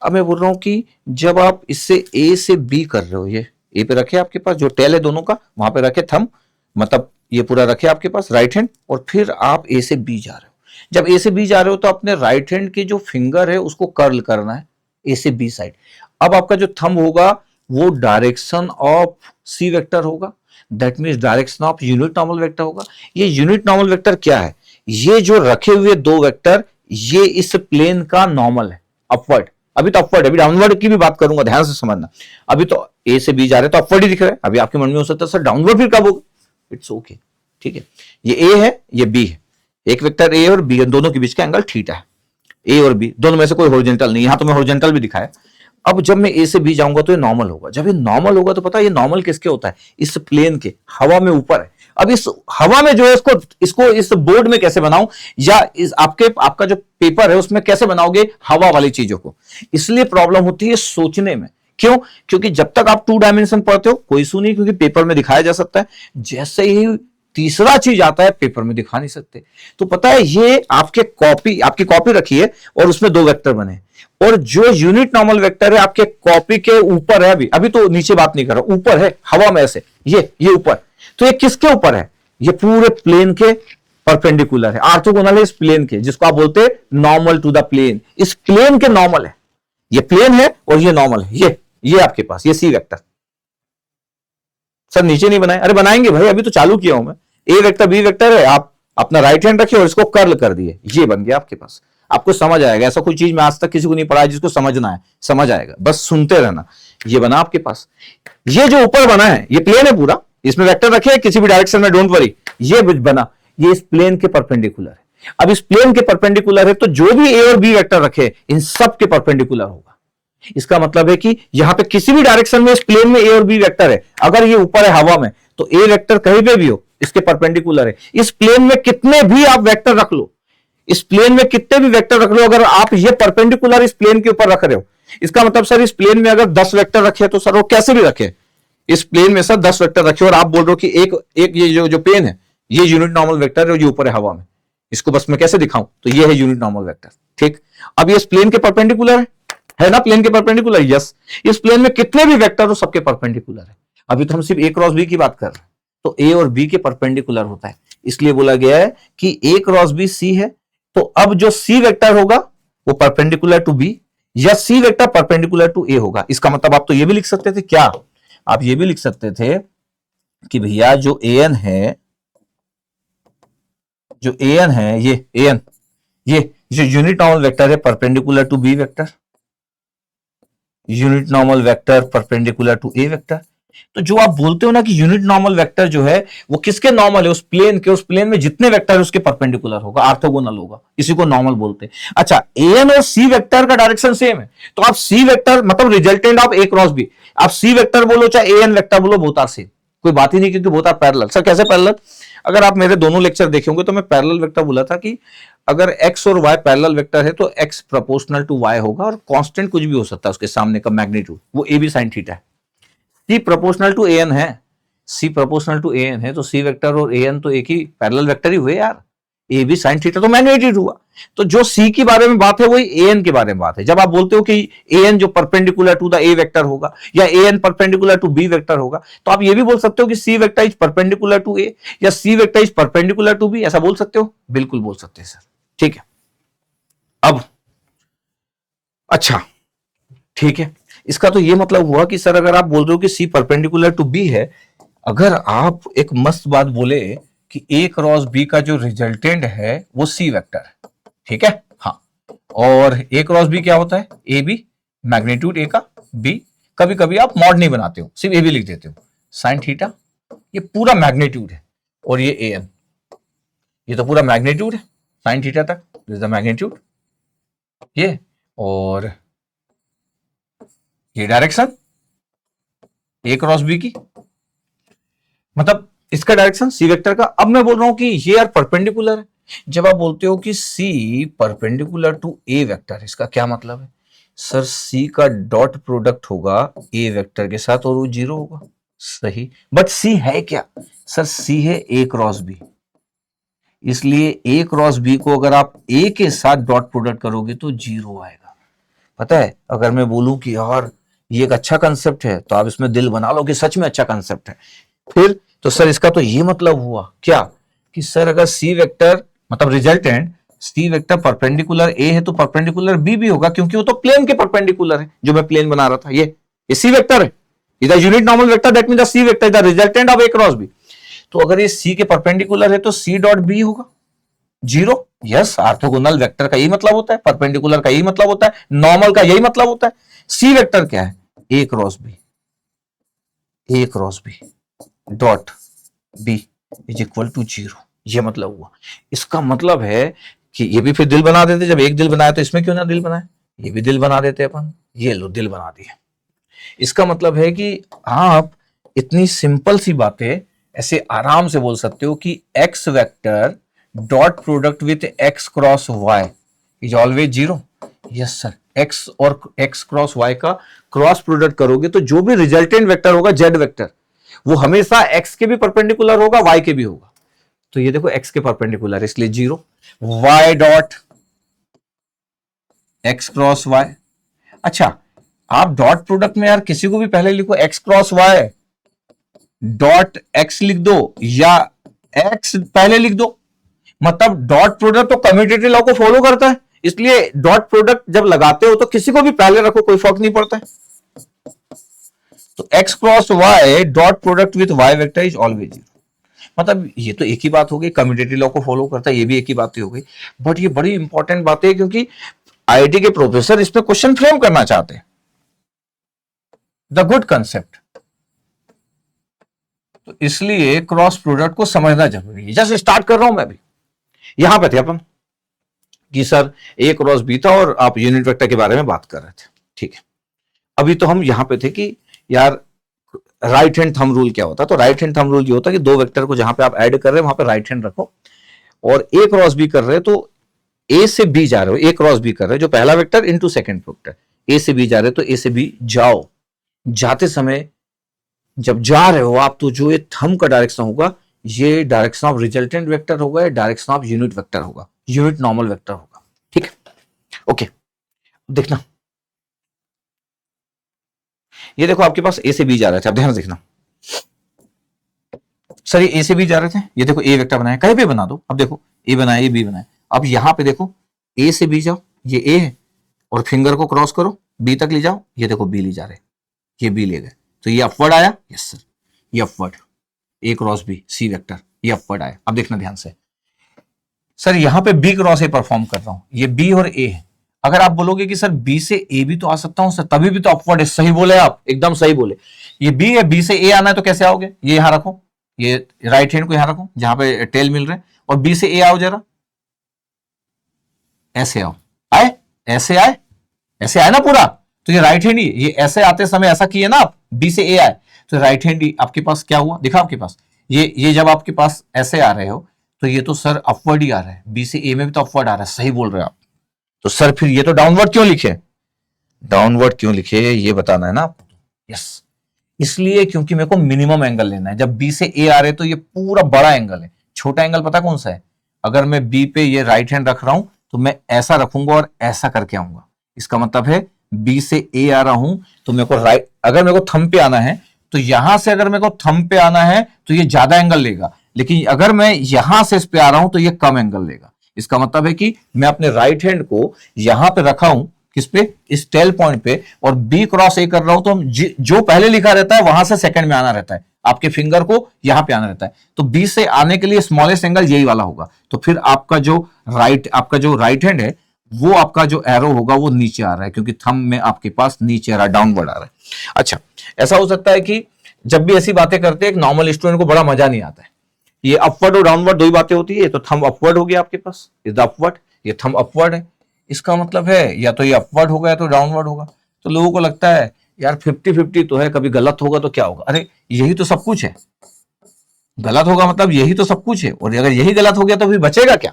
[SPEAKER 1] अब मैं बोल रहा हूं कि जब आप इससे ए से बी कर रहे हो, ये ए पे रखे आपके पास जो टेल है दोनों का, वहां पे रखे थंब, मतलब ये पूरा रखे आपके पास राइट हैंड, और फिर आप ए से बी जा रहे हो। जब ए से बी जा रहे हो तो अपने राइट हैंड के जो फिंगर है उसको कर्ल करना है ए से बी साइड। अब आपका जो थंब होगा वो डायरेक्शन ऑफ सी वेक्टर होगा, that means direction of unit normal vector होगा। ये यूनिट नॉर्मल वेक्टर क्या है, ये जो रखे हुए दो वेक्टर, ये इस प्लेन का नॉर्मल है अपवर्ड, अभी तो अपवर्ड है, अभी डाउनवर्ड की भी बात करूंगा, ध्यान से समझना। अभी तो ए से बी जा रहे हैं तो अपवर्ड ही दिख रहा है, अभी आपके मन में हो सकता है सर डाउनवर्ड फिर कब होगा, इट्स ओके, ठीक है। ये ए है ये बी है, एक वेक्टर ए और बी, दोनों के बीच का एंगल थीटा है, ए और बी दोनों में से कोई हॉरिजॉन्टल नहीं, यहां तो मैं हॉरिजॉन्टल भी दिखाया। अब जब मैं ए से बी जाऊंगा तो ये नॉर्मल होगा, जब ये नॉर्मल होगा तो पता है ये नॉर्मल किसके होता है, इस प्लेन के, हवा में ऊपर है। अब इस हवा में जो है इसको इस बोर्ड में कैसे बनाऊं, या इस आपका जो पेपर है उसमें कैसे बनाओगे हवा वाली चीजों को, इसलिए प्रॉब्लम होती है सोचने में। क्यों? क्योंकि जब तक आप 2 डायमेंशन पढ़ते हो कोई इशू नहीं, क्योंकि पेपर में दिखाया जा सकता है, जैसे ही तीसरा चीज आता है पेपर में दिखा नहीं सकते। तो पता है ये आपकी कॉपी रखी है और उसमें 2 वेक्टर बने, और जो यूनिट नॉर्मल वेक्टर है आपके कॉपी के ऊपर है, अभी तो नीचे बात नहीं कर रहा, ऊपर है हवा में ऐसे, ये ऊपर। तो ये किसके ऊपर है, ये पूरे प्लेन के परपेंडिकुलर है, ऑर्थोगोनल है इस प्लेन के, जिसको आप बोलते हैं नॉर्मल टू द प्लेन, इस प्लेन के नॉर्मल है, ये प्लेन है और ये नॉर्मल है, ये आपके पास ये सी वेक्टर। सर नीचे नहीं बनाए, अरे बनाएंगे भाई, अभी तो चालू किया हूं मैं। ए वेक्टर बी वेक्टर है, आप अपना राइट हैंड रखिए और इसको कर्ल कर दिए, ये बन गया आपके पास। आपको समझ आएगा, ऐसा कोई चीज मैं आज तक किसी को नहीं पढ़ाया, जिसको समझना है समझ आएगा, बस सुनते रहना। ये बना आपके पास, ये जो ऊपर बना है ये प्लेन है पूरा, इसमें वेक्टर रखे किसी भी डायरेक्शन में, डोंट वरी, ये बना, ये इस प्लेन के परपेंडिकुलर है। अब इस प्लेन के परपेंडिकुलर है तो जो भी ए और बी वेक्टर रखे इन सब के परपेंडिकुलर होगा। इसका मतलब है कि यहां पे किसी भी डायरेक्शन में इस प्लेन में ए और बी वेक्टर है, अगर ये ऊपर है हवा में तो ए वेक्टर कहीं पे भी हो इसके परपेंडिकुलर है। इस प्लेन में कितने भी आप वेक्टर रख लो, इस प्लेन में कितने भी वेक्टर रख लो, अगर आप ये परपेंडिकुलर इस प्लेन के ऊपर रख रहे हो, इसका मतलब सर इस प्लेन में अगर 10 वेक्टर रखे तो सर वो कैसे भी रखे, इस प्लेन में सर 10 वेक्टर रखे और आप बोल रहे हो कि एक ये जो प्लेन है ये यूनिट नॉर्मल वेक्टर है, जो ऊपर है हवा में, इसको बस मैं कैसे दिखाऊं, तो ये है यूनिट नॉर्मल वेक्टर। ठीक, अब ये इस प्लेन के परपेंडिकुलर है ना, प्लेन के परपेंडिकुलर, यस। इस प्लेन में कितने भी वेक्टर हो सबके परपेंडिकुलर है। अभी तो हम सिर्फ ए क्रॉस बी की बात कर रहे हैं, तो ए और बी के परपेंडिकुलर होता है, इसलिए बोला गया है कि ए क्रॉस बी सी है। तो अब जो सी वेक्टर होगा वो परपेंडिकुलर टू बी, या सी वेक्टर परपेंडिकुलर टू ए होगा। इसका मतलब आप तो ये भी लिख सकते थे, क्या आप ये भी लिख सकते थे कि भैया जो ए एन है, जो ए एन है, ये ए एन, ये जो यूनिट नॉर्मल वेक्टर है perpendicular to B vector, unit normal vector perpendicular to A vector. तो जो आप बोलते हो ना कि यूनिट नॉर्मल वेक्टर जो है वो किसके नॉर्मल है, उस प्लेन के, उस प्लेन में जितने वेक्टर है उसके परपेंडिकुलर होगा, ऑर्थोगोनल होगा, इसी को नॉर्मल बोलते हैं। अच्छा, ए एन और सी वेक्टर का डायरेक्शन सेम है, तो आप सी वेक्टर मतलब resultant of A cross B, आप सी वेक्टर बोलो चाहे ए एन वेक्टर बोलो, बोथ आर सेम, कोई बात ही नहीं, क्योंकि बोथ आर पैरेलल। सर कैसे पैरेलल? अगर आप मेरे दोनों लेक्चर देखेंगे तो मैं पैरेलल वेक्टर बोला था कि अगर x और y पैरेलल वेक्टर है तो x प्रोपोर्शनल टू y होगा, और कांस्टेंट कुछ भी हो सकता है उसके सामने का मैग्नीट्यूड, वो a भी sin थीटा है। c प्रोपोर्शनल टू an है, c प्रोपोर्शनल टू an है, तो c वेक्टर और an तो एक ही पैरेलल वेक्टर ही हुए यार, a भी sin थीटा तो मैग्नीट्यूड हुआ। तो जो c के बारे में बात है वही an के बारे में बात है। जब आप बोलते हो कि an जो perpendicular to the a vector होगा या an perpendicular to b vector होगा, तो आप ये भी बोल सकते हो कि c vector is perpendicular to a या c vector is perpendicular to b, ऐसा बोल सकते हो, बिल्कुल बोल सकते हैं सर। ठीक है, अब अच्छा ठीक है, इसका तो ये मतलब हुआ कि सर अगर आप बोल रहे हो कि C परपेंडिकुलर टू B है, अगर आप एक मस्त बात बोले कि ए क्रॉस बी का जो रिजल्टेंट है वो सी वेक्टर है, ठीक है, हाँ, और ए क्रॉस बी क्या होता है, ए बी, मैग्नीट्यूड ए का, बी, कभी कभी आप मॉड नहीं बनाते हो, सिर्फ ए बी लिख देते हो, साइन थीटा, ये पूरा मैग्नीट्यूड है, और ये ए एन, ये तो पूरा मैग्नीट्यूड है साइन थीटा तक, दिस इज द मैग्नीट्यूड, ये, और ये डायरेक्शन ए क्रॉस बी की, मतलब इसका डायरेक्शन सी वेक्टर का। अब मैं बोल रहा हूं कि ये यार परपेंडिकुलर है। जब आप बोलते हो कि C perpendicular to A vector, इसका क्या मतलब है? सर सी का डॉट प्रोडक्ट होगा ए वेक्टर के साथ और वो जीरो होगा, सही, बट सी है क्या? सर सी है ए क्रॉस बी, इसलिए ए क्रॉस बी को अगर आप ए के साथ डॉट प्रोडक्ट करोगे तो जीरो आएगा। पता है, अगर मैं बोलूं कि यार ये एक अच्छा कंसेप्ट है तो आप इसमें दिल बना लो कि सच में अच्छा कंसेप्ट है, फिर तो सर इसका तो ये मतलब हुआ क्या कि सर अगर सी वेक्टर मतलब resultant C vector perpendicular A है तो परपेंडिकुलर बी भी होगा, क्योंकि वो तो प्लेन के परपेंडिकुलर है, जो मैं प्लेन बना रहा था, ये सी वेक्टर है, इधर unit normal vector, that mean the C vector is the resultant of A cross B. तो अगर ये सी के परपेंडिकुलर है तो सी डॉट बी होगा जीरो। यस, ऑर्थोगोनल वेक्टर का यही मतलब होता है, परपेंडिकुलर का यही मतलब होता है, नॉर्मल का यही मतलब होता है। सी वेक्टर क्या है? A cross B, A cross B dot B is equal to zero, ये मतलब हुआ। इसका मतलब है कि ये भी फिर दिल बना देते, जब एक दिल बनाया तो इसमें क्यों ना दिल बनाए, ये भी दिल बना देते अपन, ये लो दिल बना दिए। इसका मतलब है कि आप इतनी सिंपल सी बातें ऐसे आराम से बोल सकते हो कि X vector dot product with X cross Y is always zero. Yes sir, X और एक्स क्रॉस वाई का क्रॉस प्रोडक्ट करोगे तो जो भी रिजल्टेंट वेक्टर होगा जेड वेक्टर, वो हमेशा एक्स के भी परपेंडिकुलर होगा, वाई के भी होगा। तो ये देखो एक्स के परपेंडिकुलर, इसलिए zero. Y dot X cross Y, अच्छा आप डॉट प्रोडक्ट में यार किसी को भी पहले लिखो X cross Y dot X लिख दो या एक्स पहले लिख दो, मतलब डॉट प्रोडक्ट तो कम्यूटेटिव लॉ को फॉलो करता है, इसलिए डॉट प्रोडक्ट जब लगाते हो तो किसी को भी पहले रखो, कोई फर्क नहीं पड़ता है। तो X cross Y dot product with Y vector is always zero, मतलब ये तो एक ही बात हो गई, कम्यूटेटिव लॉ को फॉलो करता है, ये भी एक ही बात हो गई। बट ये बड़ी इंपॉर्टेंट बात है क्योंकि आईआईटी के प्रोफेसर इस पे क्वेश्चन फ्रेम करना चाहते हैं, द गुड कंसेप्ट, तो इसलिए क्रॉस प्रोडक्ट को समझना जरूरी है। जैसे स्टार्ट कर रहा हूं मैं अभी, यहां पे थे अपन कि सर ए क्रॉस बी था और आप यूनिट वेक्टर के बारे में बात कर रहे थे, ठीक है। अभी तो हम यहां पे थे कि यार राइट हैंड थंब रूल क्या होता है, तो राइट हैंड थंब रूल ये होता है कि दो वेक्टर को जहां पे आप ऐड कर रहे हैं वहां पे राइट हैंड रखो, और ए क्रॉस बी कर रहे हैं तो ए से बी जा रहे हो, ए क्रॉस बी कर रहे हो, जो पहला वेक्टर इनटू सेकंड वेक्टर, ए से बी जा रहे हो तो ए से बी जाओ, जाते समय जब जा रहे हो आप तो जो ये थंब का डायरेक्शन होगा ये डायरेक्शन ऑफ रिजल्टेंट वेक्टर होगा या डायरेक्शन ऑफ यूनिट वेक्टर होगा, यूनिट नॉर्मल वेक्टर होगा, ठीक है। ओके, देखना ये देखो आपके पास ए से बी जा रहे थे, अब ध्यान से देखना सर ये ए से बी जा रहे थे, ये देखो ए वेक्टर बनाया, कहीं भी बना दो, अब देखो ए बनाया ये बी बनाया, अब यहां पे देखो ए से बी जाओ, ये ए है और फिंगर को क्रॉस करो बी तक ले जाओ, ये देखो बी ले जा रहे, ये बी ले गए, तो ये अपवर्ड आया, यस सर ये अपवर्ड, ए क्रॉस बी सी वेक्टर ये अपवर्ड आया। अब देखना ध्यान से, सर यहां पे बी क्रॉस ए परफॉर्म कर रहा हूं, ये बी और ए है, अगर आप बोलोगे कि सर बी से ए भी तो आ सकता हूं सर, तभी भी तो अपवर्ड है, सही बोले आप, एकदम सही बोले, ये बी है, बी से ए आना है तो कैसे आओगे, ये यहां रखो, ये राइट हैंड को यहां रखो जहां पे टेल मिल रहे हैं, और बी से ए आओ जरा, ऐसे आओ, आए ऐसे आए, ऐसे आए ना पूरा, तो ये राइट हैंड ही, ये ऐसे आते समय ऐसा किए ना आप, बी से ए आए तो राइट हैंड ही आपके पास क्या हुआ, दिखा आपके पास, ये जब आपके पास ऐसे आ रहे हो तो ये तो सर अपवर्ड ही आ रहा है, बी से ए में भी तो अपवर्ड आ रहा है, सही बोल रहे हो आप, तो सर फिर ये तो डाउनवर्ड क्यों लिखे, डाउनवर्ड क्यों लिखे ये बताना है ना आपको, यस इसलिए क्योंकि मेरे को मिनिमम एंगल लेना है, जब बी से ए आ रहे तो ये पूरा बड़ा एंगल है, छोटा एंगल पता कौन सा है, अगर मैं बी पे ये राइट हैंड रख रहा हूं तो मैं ऐसा रखूंगा और ऐसा करके आऊंगा, इसका मतलब है बी से ए आ रहा हूं तो मेरे को राइट, अगर मेरे को थंब पे आना है तो यहां से अगर मेरे को थंब पे आना है तो ये ज्यादा एंगल लेगा, लेकिन अगर मैं यहां से इस पे आ रहा हूं तो ये कम एंगल लेगा, इसका मतलब है कि मैं अपने राइट हैंड को यहां पे रखा हूं, किस पे, इस टेल पॉइंट पे, और बी क्रॉस ए कर रहा हूं तो हम जो पहले लिखा रहता है वहां से सेकंड में आना रहता है, आपके फिंगर को यहां पे आना रहता है। तो बी से आने के लिए स्मॉलेस्ट एंगल यही वाला होगा। तो फिर आपका जो राइट हैंड है वो आपका जो एरो होगा वो नीचे आ रहा है, क्योंकि थंब में आपके पास नीचे आ रहा है, डाउनवर्ड आ रहा है। अच्छा, ऐसा हो सकता है कि जब भी ऐसी बातें करते हैं एक नॉर्मल स्टूडेंट को बड़ा मजा नहीं आता है। ये अपवर्ड और डाउनवर्ड दो ही बातें होती है। तो थंब अपवर्ड हो गया आपके पास, इज द अपवर्ड, ये थंब अपवर्ड है, इसका मतलब है या तो ये अपवर्ड होगा या तो डाउनवर्ड होगा। तो लोगों को लगता है यार 50-50 तो है, कभी गलत होगा तो क्या होगा। अरे यही तो सब कुछ है, गलत होगा मतलब यही तो सब कुछ है, और अगर यही गलत हो गया तो फिर बचेगा क्या,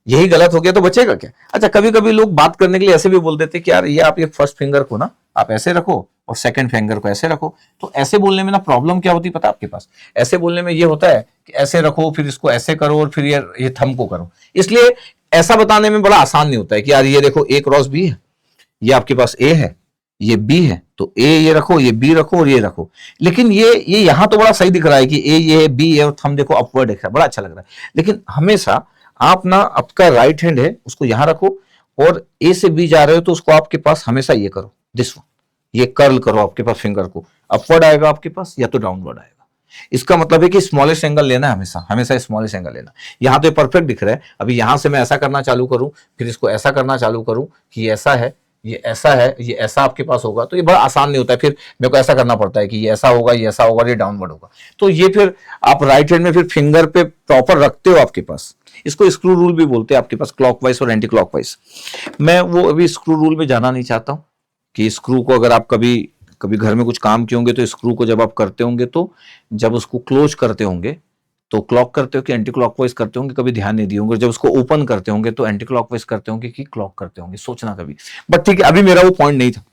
[SPEAKER 1] यही गलत हो गया तो बचेगा क्या। अच्छा, कभी कभी लोग बात करने के लिए ऐसे भी बोल देते कि यार ये आप ये फर्स्ट फिंगर को ना आप ऐसे रखो और सेकंड फिंगर को ऐसे रखो। तो ऐसे बोलने में ना प्रॉब्लम क्या होती है पता आपके पास, ऐसे बोलने में ये होता है कि ऐसे रखो फिर इसको ऐसे करो और फिर ये थंब को करो। इसलिए ऐसा बताने में बड़ा आसान नहीं होता है कि यार ये देखो ए क्रॉस बी है, ये आपके पास ए है, ये बी है, तो ए ये रखो, ये बी रखो और ये रखो। लेकिन ये यहां तो बड़ा सही दिख रहा है कि ए ये है, बी है और थंब देखो अपवर्ड दिख रहा है, बड़ा अच्छा लग रहा है। लेकिन हमेशा आप ना आपका राइट हैंड है उसको यहां रखो और ए से बी जा रहे हो तो उसको आपके पास हमेशा ये करो, दिस वन, ये कर्ल करो आपके पास फिंगर को, अपवर्ड आएगा आपके पास या तो डाउनवर्ड आएगा। इसका मतलब है कि स्मॉलेस्ट एंगल लेना है, हमेशा हमेशा स्मॉलेस्ट एंगल लेना। यहां तो परफेक्ट दिख रहा है, अभी यहां से मैं ऐसा करना चालू करूं फिर इसको ऐसा करना चालू करूं कि ऐसा है, ये ऐसा है, ये ऐसा आपके पास होगा, तो ये बड़ा आसान नहीं होता है। फिर मेरे को ऐसा करना पड़ता है कि ये ऐसा होगा, ये ऐसा होगा, ये डाउनवर्ड होगा। तो ये फिर आप राइट हैंड में फिर फिंगर पे प्रॉपर रखते हो आपके पास, इसको स्क्रू रूल भी बोलते हैं आपके पास, क्लॉकवाइज और एंटी क्लॉकवाइज। मैं वो अभी स्क्रू रूल में जाना नहीं चाहता हूं कि स्क्रू को अगर आप कभी कभी घर में कुछ काम किए होंगे तो स्क्रू को जब आप करते होंगे तो जब उसको क्लोज करते होंगे तो क्लॉक करते हो कि एंटी क्लॉकवाइज करते होंगे, कभी ध्यान नहीं दिए होंगे। जब उसको ओपन करते होंगे तो एंटी क्लॉकवाइज करते होंगे कि क्लॉक करते होंगे, सोचना कभी। बट ठीक है, अभी मेरा वो पॉइंट नहीं था,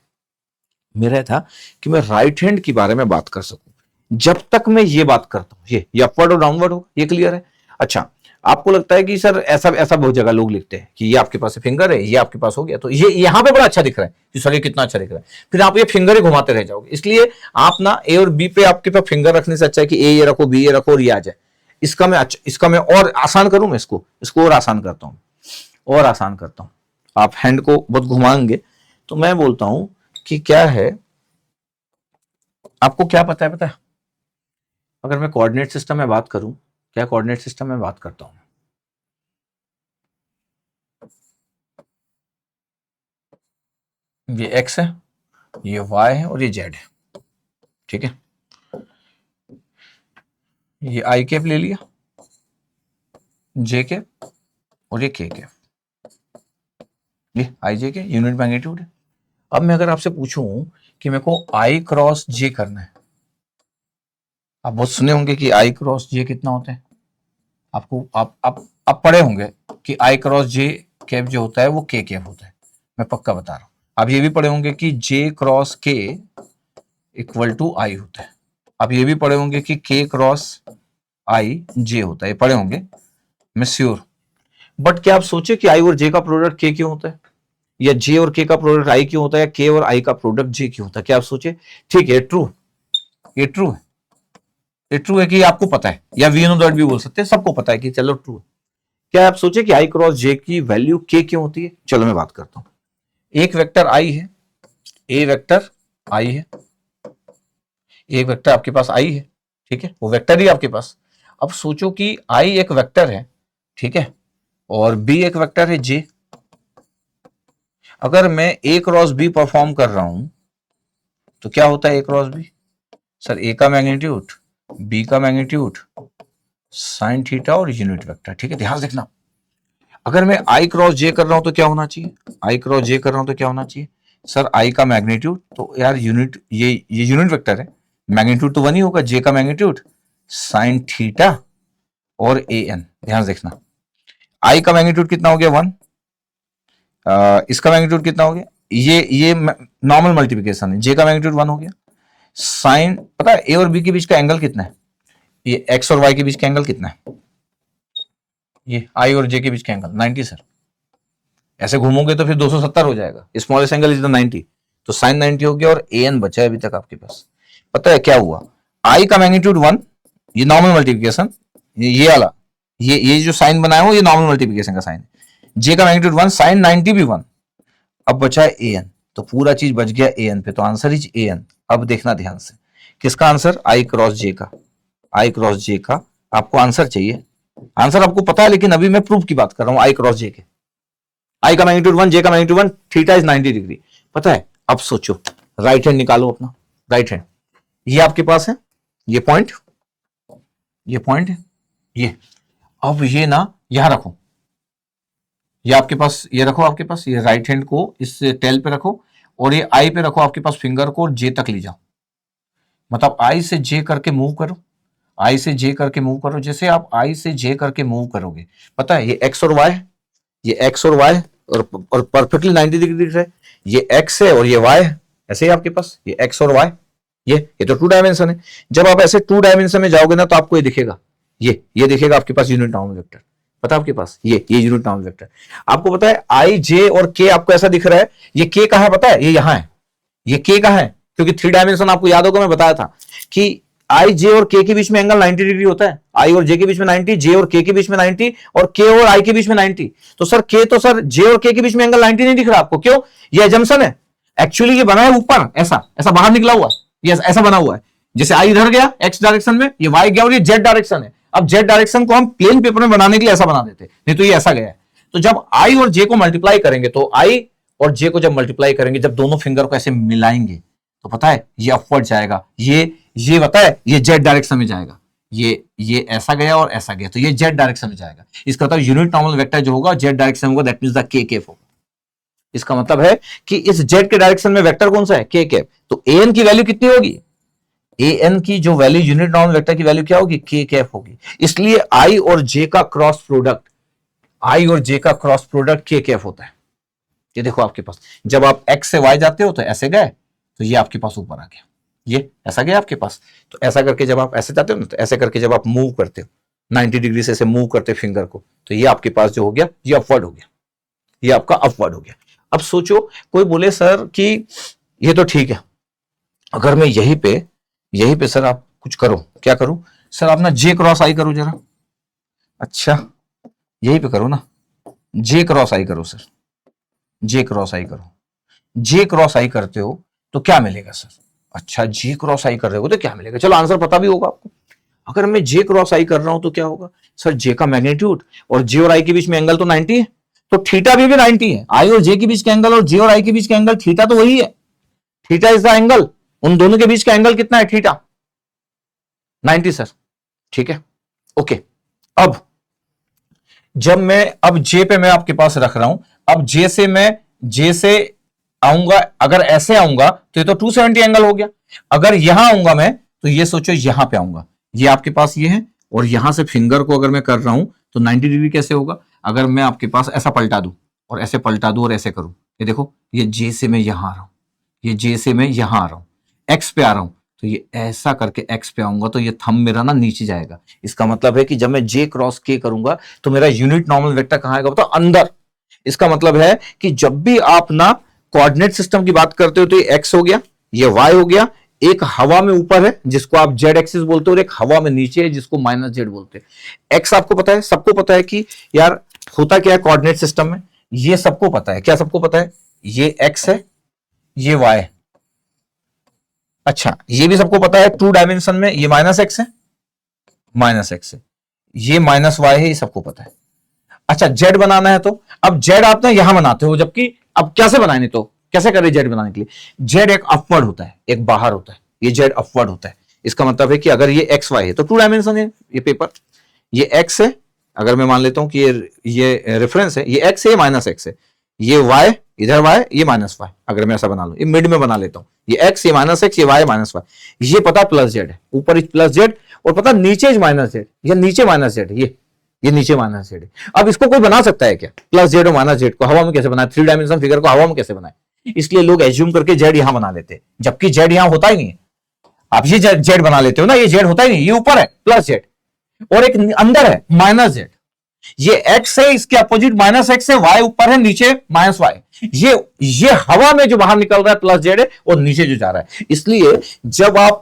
[SPEAKER 1] मेरा था कि मैं राइट हैंड के बारे में बात कर सकूं। जब तक मैं ये बात करता हूं ये अपवर्ड और डाउनवर्ड हो, ये क्लियर है। अच्छा, आपको लगता है कि सर ऐसा ऐसा बहुत जगह लोग लिखते हैं कि ये आपके पास फिंगर है, ये आपके पास हो गया तो ये यहां पे बड़ा अच्छा दिख रहा है कि सर ये कितना अच्छा दिख रहा है, फिर आप ये फिंगर ही घुमाते रह जाओगे। इसलिए आप ना ए और बी पे आपके पास फिंगर रखने से अच्छा है कि ए ये रखो, बी ये रखो और ये आ जाए। इसका मैं और आसान करूं, मैं इसको और आसान करता हूं, और आसान करता हूं। आप हैंड को बहुत घुमाएंगे तो मैं बोलता हूं कि क्या है, आपको क्या पता है अगर मैं कोऑर्डिनेट सिस्टम में बात करूं, क्या कोऑर्डिनेट सिस्टम में बात करता हूं, ये एक्स है, ये वाई है और ये जेड है, ठीक है। ये आई कैप ले लिया, जे कैप और ये के कैप, ये आई जे के यूनिट मैग्नीट्यूड है। अब मैं अगर आपसे पूछूं कि मेरे को आई क्रॉस जे करना है, आप बहुत सुने होंगे कि आई क्रॉस जे कितना होता है, आपको आप पढ़े होंगे कि आई क्रॉस जे कैप जो होता है वो के कैप होता है, मैं पक्का बता रहा हूं। आप ये भी पढ़े होंगे कि जे क्रॉस के इक्वल टू आई होता है। आप ये भी पढ़े होंगे कि के क्रॉस आई जे होता है, ये पढ़े होंगे, मैं श्योर। बट क्या आप सोचे कि आई और जे का प्रोडक्ट के क्यों होता है, या जे और के का प्रोडक्ट आई क्यों होता है, या के और आई का प्रोडक्ट जे क्यों होता है, क्या आप सोचे। ठीक है, ट्रू, ये ट्रू है, ये ट्रू है कि आपको पता है, या वी नो दैट भी बोल सकते हैं, सबको पता है कि चलो ट्रू है। क्या आप सोचे कि आई क्रॉस जे की वैल्यू के क्यों होती है। चलो मैं बात करता हूं। एक वेक्टर आई है, ए वेक्टर आई है, एक वेक्टर आपके पास आई है, ठीक है, वो वेक्टर ही आपके पास। अब सोचो कि आई एक वेक्टर है, ठीक है, और बी एक वेक्टर है जे। अगर मैं ए क्रॉस बी परफॉर्म कर रहा हूं तो क्या होता है ए क्रॉस बी, सर ए का मैग्नीट्यूड, बी का मैग्नीट्यूड, साइन थीटा और यूनिट वेक्टर, ठीक है। ध्यान देखना, अगर मैं आई क्रॉस जे कर रहा हूं तो क्या होना चाहिए, आई क्रॉस जे कर रहा हूं तो क्या होना चाहिए, सर आई का मैग्नीट्यूड, तो यार यूनिट ये यूनिट वेक्टर है, मैग्नीट्यूड तो वन ही होगा, जे का मैग्नीट्यूड साइन थीटा और ए एन। ध्यान देखना, आई का मैग्नीट्यूड कितना हो गया 1, इसका मैग्नीट्यूड कितना हो गया, ये नॉर्मल मल्टीप्लिकेशन है, जे का मैग्नीट्यूड 1 हो गया, साइन पता है ए और बी के बीच का एंगल कितना है, ये एक्स और वाई के बीच का एंगल कितना है, ये आई और जे के बीच का एंगल 90 सर। ऐसे घूमोगे तो फिर 270 हो जाएगा, स्मॉलेस्ट एंगल इज द 90, तो साइन 90 हो गया और ए एन बचा है अभी तक आपके पास। पता है क्या हुआ, आई का मैग्नीट्यूड 1, ये नॉर्मल मल्टीप्लिकेशन, ये वाला ये जो साइन बनाया हो ये नॉर्मल मल्टीप्लिकेशन का साइन, जे का मैग्नीट्यूड 1, साइन 90 भी 1, अब बचा है ए एन, तो पूरा चीज बच गया ए एन पे, तो आंसर इज ए एन। अब देखना ध्यान से किसका आंसर? आई क्रॉस जे का। आई क्रॉस जे का आपको आंसर चाहिए, आंसर आपको पता है, लेकिन अभी मैं प्रूफ की बात कर रहा हूं आई क्रॉस जे के। आई का मैग्नीट्यूड 1, जे का मैग्नीट्यूड 1, थीटा इज 90 डिग्री, पता है। अब सोचो, राइट हैंड निकालो अपना, राइट हैंड, ये आपके पास है, ये पॉइंट है, ये। अब ये ना यहां रखो, ये आपके पास, ये रखो आपके पास, ये राइट हैंड को इस टेल पे रखो और ये आई पे रखो आपके पास फिंगर को, और जे तक ले जाओ। मतलब आई से जे करके मूव करो, आई से जे करके मूव करो। जैसे आप आई से जे करके मूव करोगे, पता है ये एक्स और वाई, ये एक्स और वाई, और परफेक्टली 90 डिग्री है। ये एक्स है और ये वाई है, ऐसे ही आपके पास ये एक्स और वाई, ये तो 2 डायमेंशन है। जब आप ऐसे 2 डायमेंशन में जाओगे ना, तो आपको ये दिखेगा, ये दिखेगा आपके पास यूनिट नॉर्मल वेक्टर, पता है आपके पास, ये यूनिट नॉर्मल वेक्टर। आपको पता है आई जे और के आपको ऐसा दिख रहा है, ये के कहां है पता है? ये यहां है। ये के कहां है? क्योंकि 3 डायमेंशन आपको याद होगा, मैं बताया था कि आई जे और के बीच में एंगल 90 डिग्री होता है। आई और जे के बीच में 90, जे और के बीच में 90, और के और आई के बीच में 90। तो सर के, तो सर जे और के बीच में एंगल 90 नहीं दिख रहा आपको, क्यों? ये एजम्पशन है। एक्चुअली ये बना है ऊपर, ऐसा बाहर निकला हुआ, ये ऐसा बना हुआ है। जैसे आई इधर गया एक्स डायरेक्शन में, ये वाई गया और ये जेड डायरेक्शन है। अब जेड डायरेक्शन को हम प्लेन पेपर में बनाने के लिए ऐसा बना देते, नहीं तो ये ऐसा गया है। तो जब आई और जे को मल्टीप्लाई करेंगे, तो आई और जे को जब मल्टीप्लाई करेंगे, जब दोनों फिंगर को ऐसे मिलाएंगे, तो पता है ये अपवर्ड जाएगा, ये पता है ये जेड डायरेक्शन में जाएगा। ये ऐसा गया और ऐसा गया, तो ये जेड डायरेक्शन में जाएगा। इसका मतलब यूनिट नॉर्मल वेक्टर जो होगा जेड डायरेक्शन में होगा, दैट मींस द के केफ होगा। इसका मतलब है कि इस जेड के डायरेक्शन में वेक्टर कौन सा है? के केफ। तो एन की वैल्यू कितनी होगी? एन की जो वैल्यू यूनिट नॉर्मल वेक्टर की वैल्यू क्या होगी? के केफ होगी। इसलिए आई और जे का क्रॉस प्रोडक्ट, आई और जे का क्रॉस प्रोडक्ट के केफ होता है। ये देखो आपके पास, जब आप एक्स से वाई जाते हो तो ऐसे गए, तो ये आपके पास ऊपर आ गया, ये ऐसा गया आपके पास। तो ऐसा करके जब आप ऐसे जाते हो ना, तो ऐसे करके जब आप मूव करते हो 90 डिग्री से ऐसे मूव करते हो फिंगर को, तो ये आपके पास जो हो गया, ये अपवर्ड हो गया, ये आपका अपवर्ड हो गया। अब सोचो, कोई बोले सर कि ये तो ठीक है, अगर मैं यहीं पे सर आप कुछ करो, क्या करूं सर? आप ना जे क्रॉस आई करो जरा। अच्छा, यहीं पे करो ना, जे क्रॉस आई करो सर, जे क्रॉस आई करो। जे क्रॉस आई करते हो तो क्या मिलेगा सर? अच्छा, जे क्रॉस आई कर रहे हो तो क्या मिलेगा? चलो आंसर पता भी होगा आपको। अगर मैं जे क्रॉस आई कर रहा हूं तो क्या होगा सर? जे का मैग्नीट्यूड और जे और आई के बीच में एंगल तो 90 है, तो थीटा भी 90 है। आई और जे के बीच का एंगल और जे और आई के बीच का एंगल थीटा तो वही है। थीटा इज द एंगल, उन दोनों के बीच का एंगल कितना है? थीटा 90 सर, ठीक है, ओके। अब जब मैं, अब जे पे मैं आपके पास रख रहा हूं, अब जे से मैं, जे से आऊंगा, अगर ऐसे आऊंगा तो ये तो 270 एंगल हो गया। अगर यहां आऊंगा मैं, तो ये सोचो यहां पे आऊंगा, ये आपके पास ये है, और यहां से फिंगर को अगर मैं कर रहा हूं तो 90 डिग्री कैसे होगा? अगर मैं आपके पास ऐसा पलटा दूं और ऐसे पलटा दूं और ऐसे करूं, ये देखो, ये जे से मैं यहां आ रहा हूं, ये जे से मैं यहां आ रहा हूं, एक्स पे आ रहा हूं, तो ये ऐसा करके एक्स पे आऊंगा, तो ये थंब मेरा ना नीचे जाएगा। इसका मतलब है कि जब मैं जे क्रॉस के करूंगा तो मेरा यूनिट नॉर्मल वेक्टर कहां आएगा? तो अंदर। इसका मतलब है कि जब भी आप ना कोऑर्डिनेट सिस्टम की बात करते हो, तो ये एक्स हो गया, ये वाई हो गया, एक हवा में ऊपर है जिसको आप जेड एक्सिस बोलते हो, और एक हवा में नीचे है जिसको माइनस जेड बोलते हैं। एक्स आपको पता है, सबको पता है कि यार होता क्या है कोऑर्डिनेट सिस्टम में, ये सबको पता है। क्या सबको पता है? ये एक्स है, ये वाई है। अच्छा, ये भी सबको पता है 2 डायमेंशन में ये माइनस एक्स है, माइनस एक्स है, ये माइनस वाई है, ये सबको पता है। अच्छा, जेड बनाना है, तो अब जेड आप ना यहां बनाते हो, जबकि अब कैसे बनाए? तो कैसे करें जेड बनाने के लिए? जेड एक अपवर्ड होता है, एक बाहर होता है, ये जेड अपवर्ड होता है। इसका मतलब है कि अगर ये एक्स वाई है तो 2 डायमेंशन है ये पेपर, ये एक्स है, अगर मैं मान लेता हूं कि ये रेफरेंस है, ये एक्स है, ये माइनस एक्स है, ये वाई, इधर वाई, ये माइनस वाई, अगर मैं ऐसा बना लूं, ये मिड में बना लेता हूं, ये एक्स, ये माइनस एक्स, ये वाई माइनस वाई, ये पता प्लस जेड है, ऊपर प्लस जेड, और पता नीचे माइनस जेड, या नीचे माइनस जेड, ये नीचे माइनस जेड है। अब इसको कोई बना सकता है क्या? प्लस जेड और माइनस जेड को हवा में कैसे बनाए? 3 डायमेंशन फिगर को हवा में कैसे बनाए? इसलिए लोग एज्यूम करके जेड यहां बना लेते हैं, जबकि जेड यहां होता ही नहीं है। आप ये जेड बना लेते हो ना, ये जेड होता ही नहीं, ये ऊपर है प्लस जेड, और एक अंदर है माइनस जेड। ये एक्स है, इसके अपोजिट माइनस एक्स है, वाई ऊपर है, नीचे माइनस वाई। ये हवा में जो बाहर निकल रहा है प्लस जेड है, और नीचे जो जा रहा है। इसलिए जब आप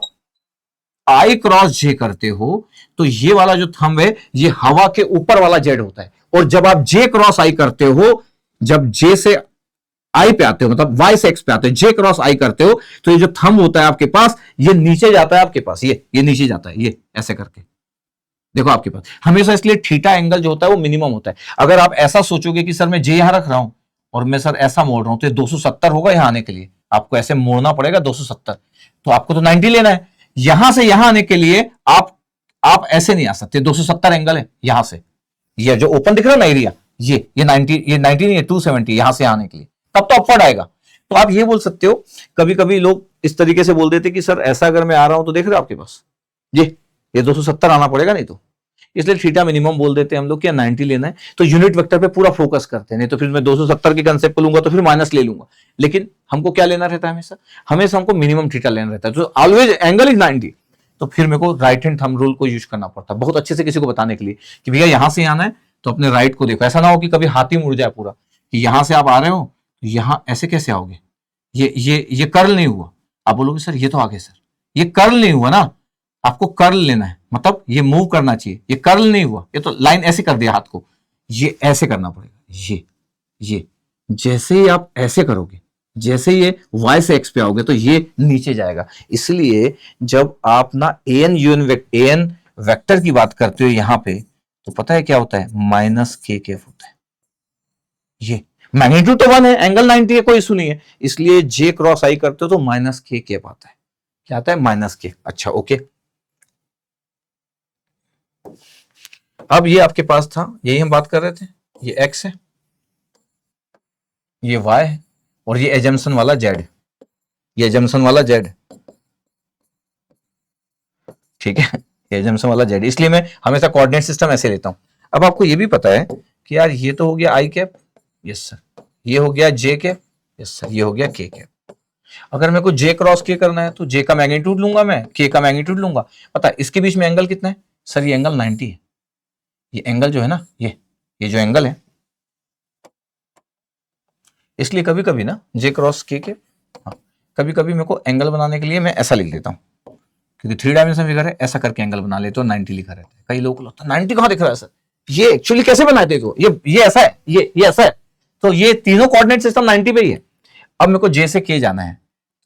[SPEAKER 1] आई क्रॉस जे करते हो तो ये वाला जो थंब है, ये हवा के ऊपर वाला जेड होता है, और जब आप जे क्रॉस आई करते हो, जब जे से आई पे आते हो, मतलब वाई से एक्स पे आते हो, जे क्रॉस आई करते हो, तो ये जो थंब होता है आपके पास, ये नीचे जाता है आपके पास, ये नीचे जाता है, ये ऐसे करके देखो आपके पास हमेशा। इसलिए थीटा एंगल जो होता है वो मिनिमम होता है। अगर आप ऐसा सोचोगे कि सर मैं जे यहां रख रहा हूं और मैं सर ऐसा मोड़ रहा हूं, तो 270 होगा यहां आने के लिए, आपको ऐसे मोड़ना पड़ेगा 270, तो आपको तो 90 लेना है। यहां से यहां आने के लिए आप ऐसे नहीं आ सकते, 270 एंगल है यहां से, ये जो ओपन दिख रहा है ना एरिया, ये 90, ये 90 नहीं है, 270 यहां से आने के लिए, तब तो अपवर्ड आएगा। तो आप ये बोल सकते हो, कभी कभी लोग इस तरीके से बोल देते कि सर ऐसा अगर मैं आ रहा हूं तो देख रहे हो आपके पास ये 270 आना पड़ेगा, नहीं तो इसलिए थीटा मिनिमम बोल देते हैं हम लोग कि 90 लेना है। तो यूनिट वेक्टर पे पूरा फोकस करते हैं, नहीं तो फिर मैं 270 के कंसेप्ट को लूंगा तो फिर माइनस ले लूंगा। लेकिन हमको क्या लेना रहता है, हमेशा हमको मिनिमम थीटा लेना रहता है, तो ऑलवेज एंगल इज 90। तो फिर मेरे को राइट हैंड थंब रूल को यूज करना पड़ता है बहुत अच्छे से किसी को बताने के लिए कि भैया यहां से आना है तो अपने राइट को देखो, ऐसा ना हो कि कभी हाथ ही मुड़ जाए पूरा, कि यहां से आप आ रहे हो तो यहां ऐसे कैसे आओगे, ये कर्ल नहीं हुआ। आप बोलोगे सर ये तो आगे, सर ये कर्ल नहीं हुआ ना, आपको कर्ल लेना है, मतलब ये मूव करना चाहिए, ये कर्ल नहीं हुआ, ये तो लाइन ऐसे कर दिया हाथ को, ये ऐसे करना पड़ेगा, ये जैसे ही आप ऐसे करोगे, जैसे ये y से x पे आओगे तो ये नीचे जाएगा। इसलिए जब आप ना an वेक्टर की बात करते हो यहां पे, तो पता है क्या होता है, माइनस के कैप होता है। ये मैग्नीट्यूड तो 1 है, एंगल 90 है, कोई इशू नहीं है, इसलिए जे क्रॉस आई करते हो तो माइनस के कैप आता है। क्या आता है, माइनस के। अच्छा ओके, अब ये आपके पास था, यही हम बात कर रहे थे, ये x है, ये y है, और ये एजम्पशन वाला z है, ये एजम्पशन वाला z है, ठीक है, ये एजम्पशन वाला z, इसलिए मैं हमेशा कोऑर्डिनेट सिस्टम ऐसे लेता हूं। अब आपको ये भी पता है कि यार ये तो हो गया i कैप, यस सर, ये हो गया j कैप, यस सर, ये हो गया k कैप। अगर मेरे को j क्रॉस k करना है तो j का मैग्नीट्यूड लूंगा, मैं k का मैग्नीट्यूड लूंगा। पता है इसके बीच में एंगल कितना है, सर ये एंगल 90 है। ये एंगल जो है ना, ये जो एंगल है, इसलिए कभी कभी ना जे क्रॉस के हाँ, कभी कभी मेरे को एंगल बनाने के लिए मैं ऐसा लिख देता हूं, क्योंकि 3 डायमेंशन फिगर है, ऐसा करके एंगल बना लेते हो, 90 लिखा रहता है। कई लोग को लगता है 90 कहां दिख रहा है सर, ये एक्चुअली कैसे बनाते हो, ये ऐसा है, ये ऐसा है, तो ये तीनों कोऑर्डिनेट सिस्टम 90 पे ही है। अब मेरे को जे से के जाना है,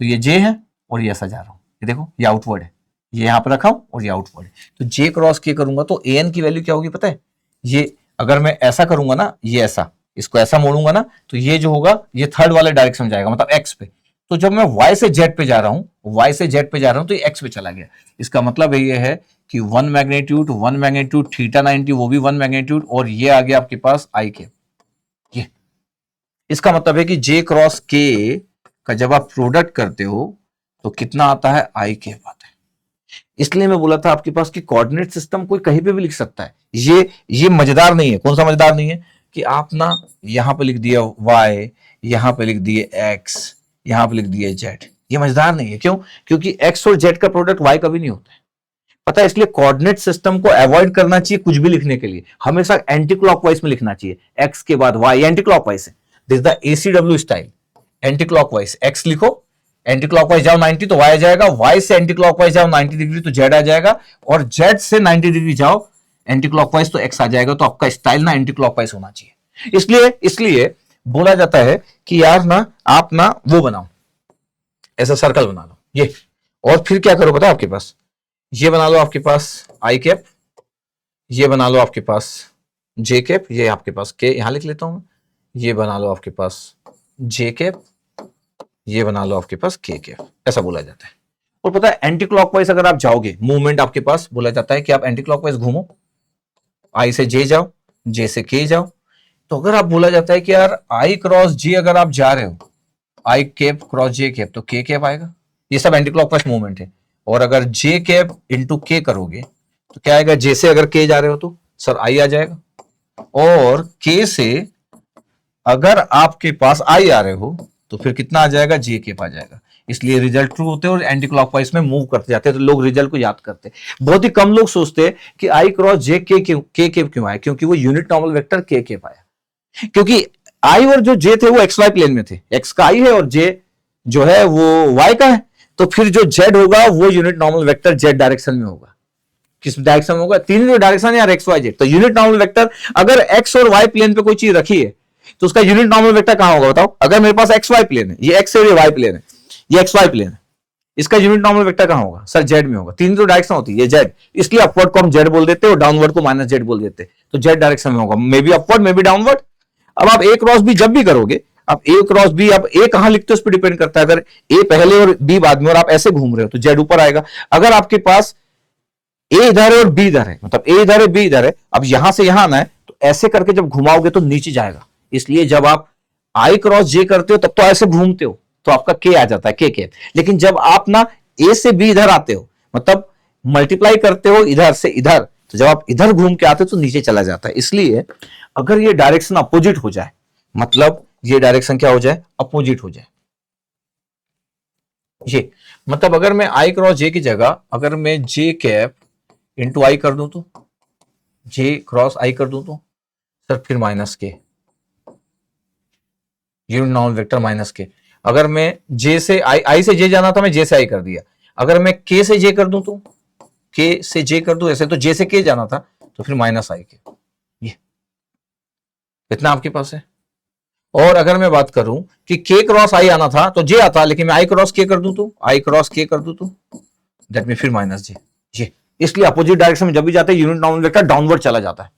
[SPEAKER 1] तो ये जे है और ये ऐसा जा रहा हूं, ये देखो ये आउटवर्ड है, ये यहां पर रखा हूं और ये आउटवर्ड है, तो जे क्रॉस के करूंगा तो an की वैल्यू क्या होगी पता है, ये अगर मैं ऐसा करूंगा ना, ये ऐसा, इसको ऐसा मोड़ूंगा ना, तो ये जो होगा ये थर्ड वाले डायरेक्शन में जाएगा, मतलब एक्स पे। तो जब मैं y से z पे जा रहा हूं, y से z पे जा रहा हूं, तो ये x पे चला गया। इसका मतलब ये है कि 1 मैग्नीट्यूड थीटा 90, वो भी 1 मैग्नीट्यूड, और ये आ गया आपके पास i के। ये इसका मतलब है कि j क्रॉस k का जब आप प्रोडक्ट करते हो तो कितना आता है, i के आता है। इसलिए मैं बोला था आपके पास कि कोऑर्डिनेट सिस्टम कोई कहीं पे भी लिख सकता है। ये मजेदार नहीं है। कौन सा मजेदार नहीं है, कि आप ना यहां पे लिख दिया y, यहां पे लिख दिए x, यहां पे लिख दिए z, ये मजेदार नहीं है। क्यों, क्योंकि x और z का प्रोडक्ट y कभी नहीं होता है, पता है। इसलिए कोऑर्डिनेट सिस्टम को अवॉइड करना चाहिए कुछ भी लिखने के लिए, हमेशा एंटी क्लॉकवाइज में लिखना चाहिए, x के बाद y, एंटी क्लॉकवाइज है, this the ACW style, anti clockwise. x लिखो, एंटी क्लॉकवाइज जाओ 90 तो y आ जाएगा, y से एंटी क्लॉकवाइज जाओ 90 डिग्री तो z आ जाएगा, और z से 90 डिग्री जाओ एंटी क्लॉकवाइज तो x आ जाएगा। तो आपका स्टाइल ना एंटी क्लॉकवाइज होना चाहिए। इसलिए बोला जाता है कि यार ना आप ना वो बनाओ, ऐसा सर्कल बना लो ये, और फिर क्या करो पता है आपके पास, ये बना लो आपके पास आई कैप, ये बना लो आपके पास जे कैप, ये आपके पास के, यहां लिख लेता हूं, ये बना लो आपके पास जे कैप, ये बना लो आपके पास के कैप, ऐसा बोला जाता है। और पता है एंटी क्लॉकवाइज अगर आप जाओगे, मूवमेंट आपके पास बोला जाता है कि आप एंटी क्लॉकवाइज घूमो, आई से जे जाओ, जे से के जाओ। तो अगर आप बोला जाता है कि यार आई क्रॉस जे अगर आप जा रहे हो, आई कैप क्रॉस जे कैप, तो के कैप आएगा, ये सब एंटी क्लॉकवाइज मूवमेंट है। और अगर जे कैप इंटू के करोगे तो क्या आएगा, जे से अगर के जा रहे हो तो सर आई आ जाएगा, और के से अगर आपके पास आई आ रहे हो तो फिर कितना आ जाएगा, जे कैप आ जाएगा। इसलिए रिजल्ट ट्रू होते हैं और एंटी क्लॉकवाइज में मूव करते जाते हैं, तो लोग रिजल्ट को याद करते हैं। बहुत ही कम लोग सोचते हैं कि आई क्रॉस जे के कैप क्यों आया, क्योंकि वो यूनिट नॉर्मल वेक्टर के कैप आया, क्योंकि आई और जो जे थे वो एक्स वाई प्लेन में थे, एक्स का आई है और जे जो है वो वाई का है, तो फिर जो जेड होगा वो unit normal vector Z direction में होगा। किस डायरेक्शन में होगा, तीन जो डायरेक्शन है यार, एक्स वाई जेड। तो यूनिट नॉर्मल वेक्टर अगर एक्स और वाई प्लेन पे कोई चीज रखी है तो उसका यूनिट नॉर्मल वेक्टर कहां होगा बताओ? अगर मेरे पास एक्स वाई प्लेन है, ये एक्स है और ये वाई प्लेन है, ये एक्स वाई प्लेन है, इसका यूनिट नॉर्मल वेक्टर कहां होगा सर? जेड में होगा। तीन तो डायरेक्शन होती है, ये जेड, इसलिए अपवर्ड को हम जेड बोल देते हैं और डाउनवर्ड को माइनस जेड बोल देते हैं। तो जेड डायरेक्शन में होगा, may be upward may be downward. अब आप ए क्रॉस बी जब भी करोगे, अब ए क्रॉस बी, अब ए कहां लिखते हो उस पर डिपेंड करता है। अगर ए पहले और बी बाद में और आप ऐसे घूम रहे हो तो जेड ऊपर आएगा। अगर आपके पास ए इधर है और बी इधर है, मतलब ए इधर है बी इधर है, अब यहां से यहां आना है तो ऐसे करके जब घुमाओगे तो नीचे जाएगा। इसलिए जब आप आई क्रॉस जे करते हो तब तो ऐसे घूमते हो तो आपका के आ जाता है, के। लेकिन जब आप ना ए से बी इधर आते हो, मतलब मल्टीप्लाई करते हो इधर से इधर, तो जब आप इधर घूम के आते हो तो नीचे चला जाता है। इसलिए अगर ये डायरेक्शन अपोजिट हो जाए, मतलब ये डायरेक्शन क्या हो जाए? अपोजिट हो जाए। ये मतलब अगर मैं आई क्रॉस जे की जगह अगर मैं जे कैप इंटू आई कर दूं तो, जे क्रॉस आई कर दूं तो सर फिर माइनस के, यूनिट नॉर्मल वेक्टर माइनस के। अगर मैं जे से आई से जे जाना था, मैं जे से आई कर दिया। अगर मैं के से जे कर दूं तो, के से जे कर दूं ऐसे, तो जे से के जाना था तो फिर माइनस आई के। ये इतना आपके पास है। और अगर मैं बात करूं कि के क्रॉस आई आना था तो जे आता, लेकिन मैं आई क्रॉस के कर दूं तो, आई क्रॉस के कर दूं तो दैट मीन फिर माइनस जे। ये इसलिए अपोजिट डायरेक्शन में जब भी जाते हैं यूनिट नॉर्मल वेक्टर डाउनवर्ड चला जाता है,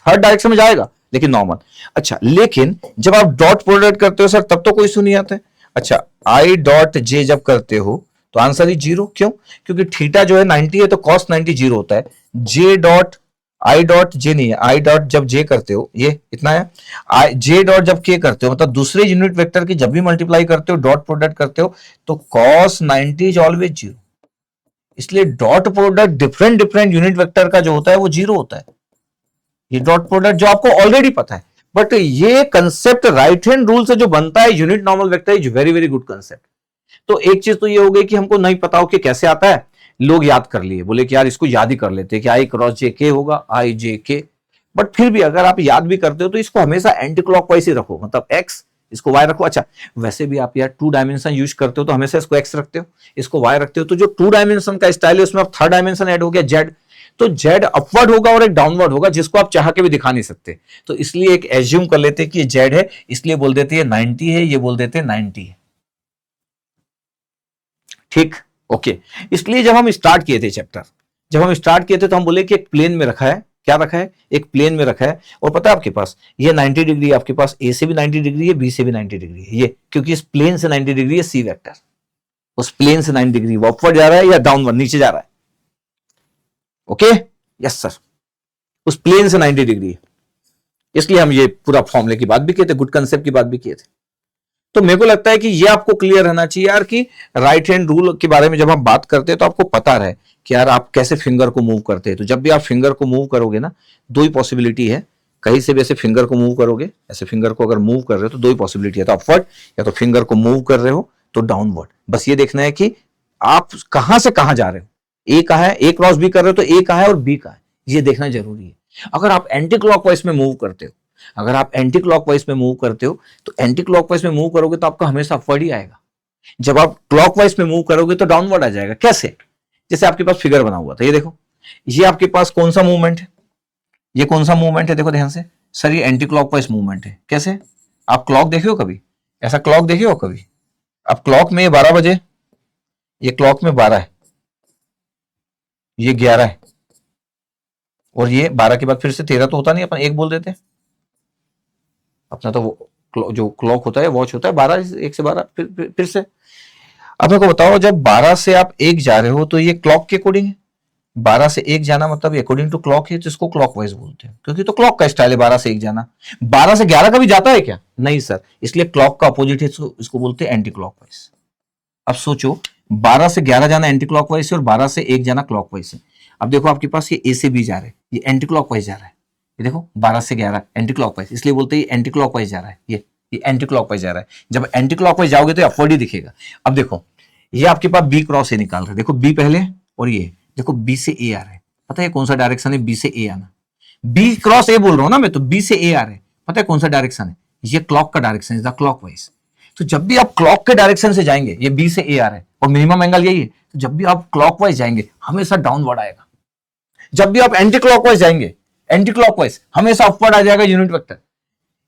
[SPEAKER 1] थर्ड डायरेक्शन में जाएगा लेकिन नॉर्मल। अच्छा, लेकिन जब आप डॉट प्रोडक्ट करते हो सर तब तो कोई इशू नहीं आता है। अच्छा, आई डॉट जे जब करते हो तो आंसर ही जीरो। क्यों? क्योंकि थीटा जो है 90 है तो कॉस 90 जीरो होता है। J dot I dot J नहीं है, आई डॉट जब जे करते हो ये इतना है, आई जे डॉट जब के करते हो, मतलब दूसरे यूनिट वेक्टर की जब भी मल्टीप्लाई करते हो डॉट प्रोडक्ट करते हो तो कॉस 90 इज ऑलवेज जीरो। इसलिए dot product different different unit vector का जो होता है वो जीरो होता है। ये डॉट प्रोडक्ट जो आपको ऑलरेडी पता है, बट ये कंसेप्ट राइट हैंड रूल से जो बनता है unit normal vector is very very good concept. तो एक चीज तो ये हो गई कि हमको नहीं पता हो कि कैसे आता है, लोग याद कर लिए, बोले कि यार इसको याद ही कर लेते हैं कि आई क्रॉस जे के होगा, आई जे के। बट फिर भी अगर आप याद भी करते हो तो इसको हमेशा एंटी क्लॉकवाइज ही रखो, मतलब एक्स इसको वाई रखो। अच्छा, वैसे भी आप यार टू डायमेंशन यूज करते हो तो हमेशा इसको एक्स रखते हो, इसको वाई रखते हो। तो जो टू डायमेंशन का स्टाइल है उसमें आप थर्ड डायमेंशन ऐड हो गया जेड, तो जेड अपवर्ड होगा और एक डाउनवर्ड होगा जिसको आप चाह के भी दिखा नहीं सकते। तो इसलिए एक एज्यूम कर लेते हैं कि ये जेड है, इसलिए बोल देते हैं 90 है, ये बोल देते हैं 90 है। ठीक, ओके। इसलिए जब हम स्टार्ट किए थे चैप्टर, जब हम स्टार्ट किए थे तो हम बोले कि एक प्लेन में रखा है, क्या रखा है? एक प्लेन में रखा है। और पता है आपके पास ये 90 डिग्री, आपके पास ए से भी 90 डिग्री है, बी से भी 90 डिग्री है, ये क्योंकि इस प्लेन से 90 डिग्री है सी वेक्टर, उस प्लेन से 90 डिग्री वो अपवर्ड जा रहा है या डाउनवर्ड नीचे जा रहा है। ओके, यस सर, उस प्लेन से 90 डिग्री है। इसलिए हम ये पूरा फॉर्मूले की बात भी किए थे, गुड कंसेप्ट की बात भी किए थे। तो मेरे को लगता है कि ये आपको क्लियर रहना चाहिए यार कि राइट हैंड रूल के बारे में जब हम बात करते हैं तो आपको पता रहे कि यार आप कैसे फिंगर को मूव करते हैं। तो जब भी आप फिंगर को मूव करोगे ना, दो ही पॉसिबिलिटी है, कहीं से भी ऐसे फिंगर को मूव करोगे, ऐसे फिंगर को अगर मूव कर रहे हो तो दो ही पॉसिबिलिटी है, तो अपवर्ड या तो फिंगर को मूव कर रहे हो तो डाउनवर्ड। बस ये देखना है कि आप कहां से कहां जा रहे हो, ए कहां है, ए क्रॉस बी कर रहे हो तो ए कहां है और बी कहां है, ये देखना जरूरी है। अगर आप एंटी क्लॉकवाइज में मूव करते हो, अगर आप एंटी क्लॉकवाइज में मूव करते हो तो एंटी क्लॉकवाइज में मूव करोगे तो आपका हमेशा अपवर्ड ही आएगा। जब आप क्लॉकवाइज में मूव करोगे तो डाउनवर्ड आ जाएगा। कैसे? जैसे आपके पास फिगर बना हुआ था, ये देखो, ये आपके पास कौन सा मूवमेंट है, ये कौन सा मूवमेंट है, देखो ध्यान से सर, ये एंटी क्लॉकवाइज मूवमेंट है। कैसे? आप क्लॉक देखे हो कभी, ऐसा क्लॉक देखे हो कभी? अब क्लॉक में ये 12 बजे, ये क्लॉक में 12 है, ये 11 है, और ये 12 के बाद फिर से 13 तो होता नहीं, अपन एक बोल देते हैं अपना। तो वो जो क्लॉक होता है, वॉच होता है 12, 1 से 12 फिर से। अब मेरे को बताओ, जब 12 से आप 1 जा रहे हो तो ये क्लॉक के अकॉर्डिंग है, 12 से 1 जाना मतलब अकॉर्डिंग टू क्लॉक है, तो इसको क्लॉकवाइज बोलते हैं, क्योंकि तो क्लॉक का स्टाइल है 12 से 1 जाना। 12 से 11 कभी जाता है क्या? नहीं सर, इसलिए क्लॉक का अपोजिट है, इसको बोलते हैं एंटी क्लॉकवाइज। अब सोचो, 12 से 11 जाना एंटी क्लॉकवाइज है और 12 से 1 जाना क्लॉकवाइज है। अब देखो आपके पास ये ए से बी जा रहा है, ये एंटी क्लॉकवाइज जा रहा है, ये देखो 12 से 11 एंटी क्लॉकवाइज, इसलिए बोलते हैं एंटी क्लॉकवाइज जा रहा है, ये एंटी क्लॉकवाइज जा रहा है। जब एंटी क्लॉकवाइज जाओगे तो अपवर्ड ही दिखेगा। अब देखो, ये आपके पास बी क्रॉस ए निकाल रहे, देखो बी पहले और ये देखो बी से ए आ रहा है, पता है कौन सा डायरेक्शन है? बी से ए आना, बी क्रॉस ए बोल रहा हूं ना मैं, तो बी से ए आ रहे, पता है कौन सा डायरेक्शन है? ये क्लॉक का डायरेक्शन इज द क्लॉकवाइज। तो जब भी आप क्लॉक के डायरेक्शन से जाएंगे, ये बी से ए आ रहा है और मिनिमम एंगल यही है, तो जब भी आप क्लॉकवाइज जाएंगे हमेशा डाउनवर्ड आएगा। जब भी आप एंटी क्लॉकवाइज जाएंगे, एंटी क्लॉकवाइज हमेशा अपवर्ड आ जाएगा यूनिट वेक्टर।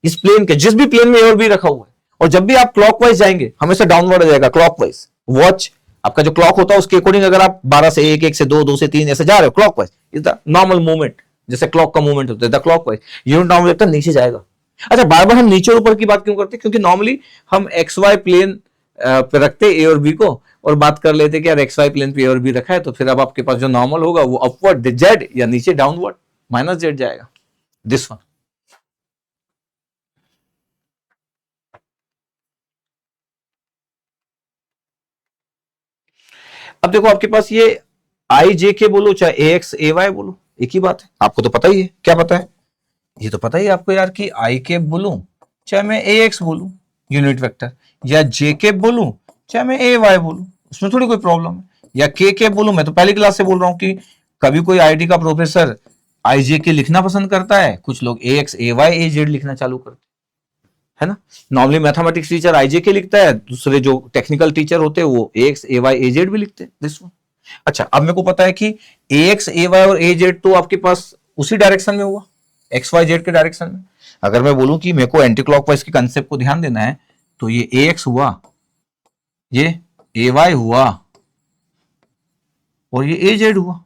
[SPEAKER 1] इस प्लेन के जिस भी प्लेन में ए और बी रखा हुआ है, और जब भी आप क्लॉकवाइज जाएंगे हमेशा डाउनवर्ड हो जाएगा क्लॉकवाइज। वॉच आपका जो क्लॉक होता है उसके अकॉर्डिंग अगर आप 12 से 1, 1 से 2, 2 से 3 ऐसे जा रहे हो clockwise, is the normal movement, जैसे क्लॉक का मूवमेंट होता है the clockwise, unit normal vector नीचे जाएगा। अच्छा, बार बार हम नीचे और ऊपर की बात क्यों करते हैं? क्योंकि नॉर्मली हम एक्स वाई प्लेन पे रखते ए और बी को, और बात कर लेते कि यार एक्स वाई प्लेन पे ए और बी रखा है, तो फिर अब आपके पास जो नॉर्मल होगा वो अपवर्ड जेड या नीचे डाउनवर्ड माइनस जेड जाएगा, दिस वन। अब देखो आपके पास ये आई जे के बोलो चाहे ए एक्स ए वाई बोलो, एक ही बात है। आपको तो पता ही है, क्या पता है? ये तो पता ही है आपको यार कि आई के बोलूं चाहे मैं ए एक्स बोलूं यूनिट वेक्टर, या जे के बोलूं चाहे मैं ए वाई बोलूं, उसमें थोड़ी कोई प्रॉब्लम है। या के बोलूं, मैं तो पहली क्लास से बोल रहा हूं कि कभी कोई आईटी का प्रोफेसर आई जे के लिखना पसंद करता है, कुछ लोग ए X A Y A Z लिखना चालू करते है ना। नॉर्मली मैथमेटिक्स टीचर आई जे के लिखता है, दूसरे जो टेक्निकल टीचर होते हैं वो ए X A Y A Z भी लिखते हैं, दिस वन। अच्छा, अब मेरे को पता है कि ए एक्स ए वाई और ए जेड तो आपके पास उसी डायरेक्शन में हुआ, एक्स वाई जेड के डायरेक्शन में। अगर मैं बोलूं कि मेरे को एंटी क्लॉकवाइज के कंसेप्ट को ध्यान देना है, तो ये ए एक्स हुआ, ये ए वाई हुआ, और ये ए जेड हुआ।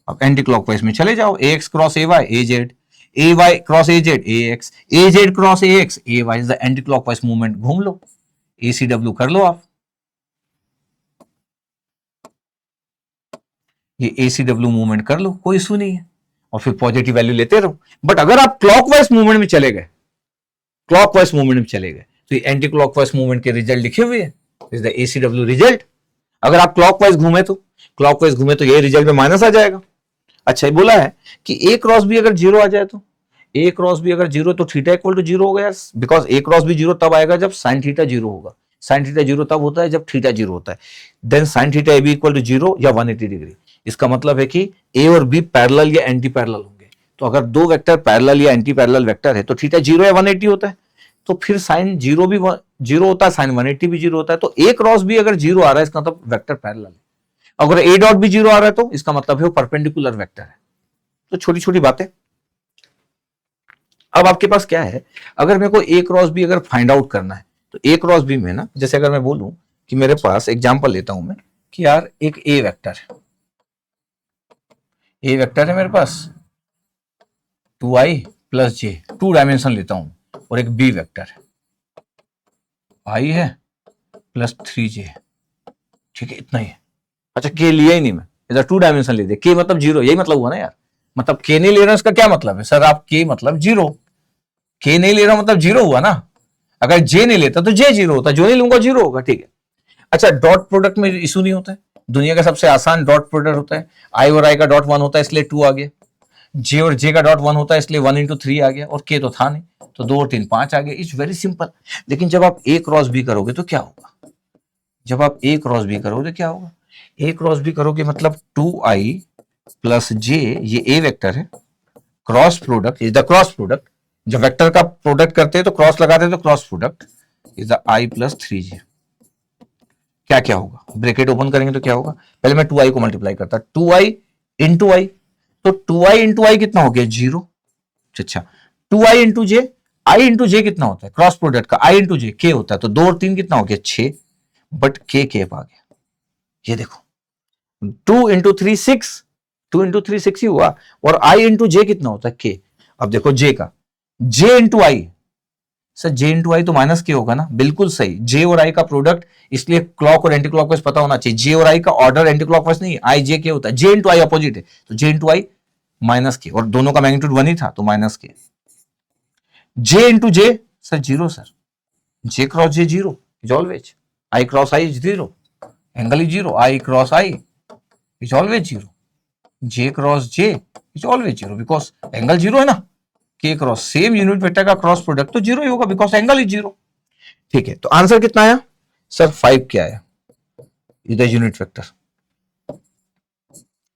[SPEAKER 1] अब एंटी क्लॉकवाइज में चले जाओ, A X cross A Y A Z, A Y cross A Z A X, A Z cross A X A Y, is the anti clockwise movement. घूम लो, ए सी डब्ल्यू कर लो आप, ये ए सी डब्ल्यू मूवमेंट कर लो, कोई issue नहीं है, और फिर पॉजिटिव वैल्यू लेते रहो। बट अगर आप क्लॉकवाइज मूवमेंट में चले गए, क्लॉकवाइज मूवमेंट में चले गए, तो ये एंटी क्लॉकवाइज मूवमेंट के रिजल्ट लिखे हुए हैं, is the A C W result. अगर आप क्लॉकवाइज घूमे तो, क्लॉकवाइज घूमे तो ये रिजल्ट में माइनस आ जाएगा। अच्छा, ये बोला है कि ए क्रॉस बी अगर जीरो आ जाए, तो ए क्रॉस बी अगर जीरो तो थीटा इक्वल टू जीरो हो गया, because A cross B zero तब आएगा जब साइन थीटा जीरो होगा। साइन थीटा जीरो तब होता है जब थीटा जीरो होता है। Then sine theta A B equal to zero या 180 डिग्री। इसका मतलब है कि ए और बी पैरेलल या एंटी पैरेलल होंगे। तो अगर दो वेक्टर पैरेलल या एंटी पैरेलल वेक्टर है तो थीटा जीरो या 180 होता है, तो फिर साइन जीरो भी जीरो होता है, साइन 180 भी जीरो होता है। तो ए क्रॉस बी अगर जीरो आ रहा है इसका मतलब वेक्टर पैरेलल है। अगर ए डॉट भी जीरो आ रहा है तो इसका मतलब है वो परपेंडिकुलर वेक्टर है। तो छोटी छोटी बातें। अब आपके पास क्या है, अगर मेरे को ए क्रॉस बी अगर फाइंड आउट करना है, तो ए क्रॉस बी में ना, जैसे अगर मैं बोलूं कि मेरे पास एग्जांपल लेता हूं मैं कि यार एक ए वेक्टर है, ए वेक्टर है मेरे पास 2i प्लस जे, 2 डायमेंशन लेता हूं, और एक बी वेक्टर है आई है प्लस 3j, ठीक है, इतना ही है। अच्छा, के लिया ही नहीं मैं, इधर 2 डायमेंशन ले दिया, के मतलब जीरो, यही मतलब हुआ ना यार। मतलब के नहीं ले रहा इसका क्या मतलब है सर? आप के मतलब जीरो, के नहीं ले रहा मतलब जीरो हुआ ना। अगर जे नहीं लेता तो जे जीरो होता, जो नहीं लूंगा जीरो होगा, ठीक है। अच्छा, डॉट प्रोडक्ट में इशू नहीं होता है, दुनिया का सबसे आसान डॉट प्रोडक्ट होता है। आई और आई का डॉट 1 होता है इसलिए 2 आ गया, जे और जे का डॉट 1 होता है इसलिए 1 इंटू 3 आ गया, और के तो था नहीं तो 2 और 3 5 आ गया। It's very simple. लेकिन जब आप ए क्रॉस बी करोगे तो क्या होगा? जब आप ए क्रॉस बी करोगे तो क्या होगा? ए क्रॉस बी करोगे मतलब 2i प्लस जे, ये ए वेक्टर है, cross product is the cross product. जब वेक्टर का प्रोडक्ट करते हैं तो क्रॉस लगाते हैं, तो cross product is the I plus 3j। क्या क्या होगा? ब्रैकेट ओपन करेंगे तो क्या होगा? पहले मैं 2i को मल्टीप्लाई करता, 2i इंटू आई, तो 2i इंटू आई कितना हो गया? जीरो। अच्छा, 2i इंटू जे, आई इंटू जे कितना होता है क्रॉस प्रोडक्ट का? आई इंटू जे के होता है, तो 2 और 3 कितना हो गया? 6, बट के कैप आ गया। ये देखो 2 इंटू 3 6, 2 इंटू 3 6 ही हुआ, और आई इंटू जे कितना होता है? के। अब देखो जे का, जे इंटू आई, सर जे इंटू आई तो माइनस के होगा ना, बिल्कुल सही, जे और आई का प्रोडक्ट, इसलिए क्लॉक और एंटी क्लॉकवाइज पता होना चाहिए। जे और आई का ऑर्डर एंटी क्लॉकवाइज नहीं, आई जे के होता है, जे इंटू आई अपोजिट है, तो जे इंटू आई माइनस के, और दोनों का मैग्नीट्यूड 1 ही था तो minus K. J into J, sir zero sir, J cross J zero is always, I cross I is zero, angle is zero, I cross I is always zero, J cross J is always zero, because angle zero है ना। K cross same unit vector का cross product तो zero ही होगा, because angle is zero. ठीक है, तो answer कितना आया सर? 5 क्या आया? इधर unit vector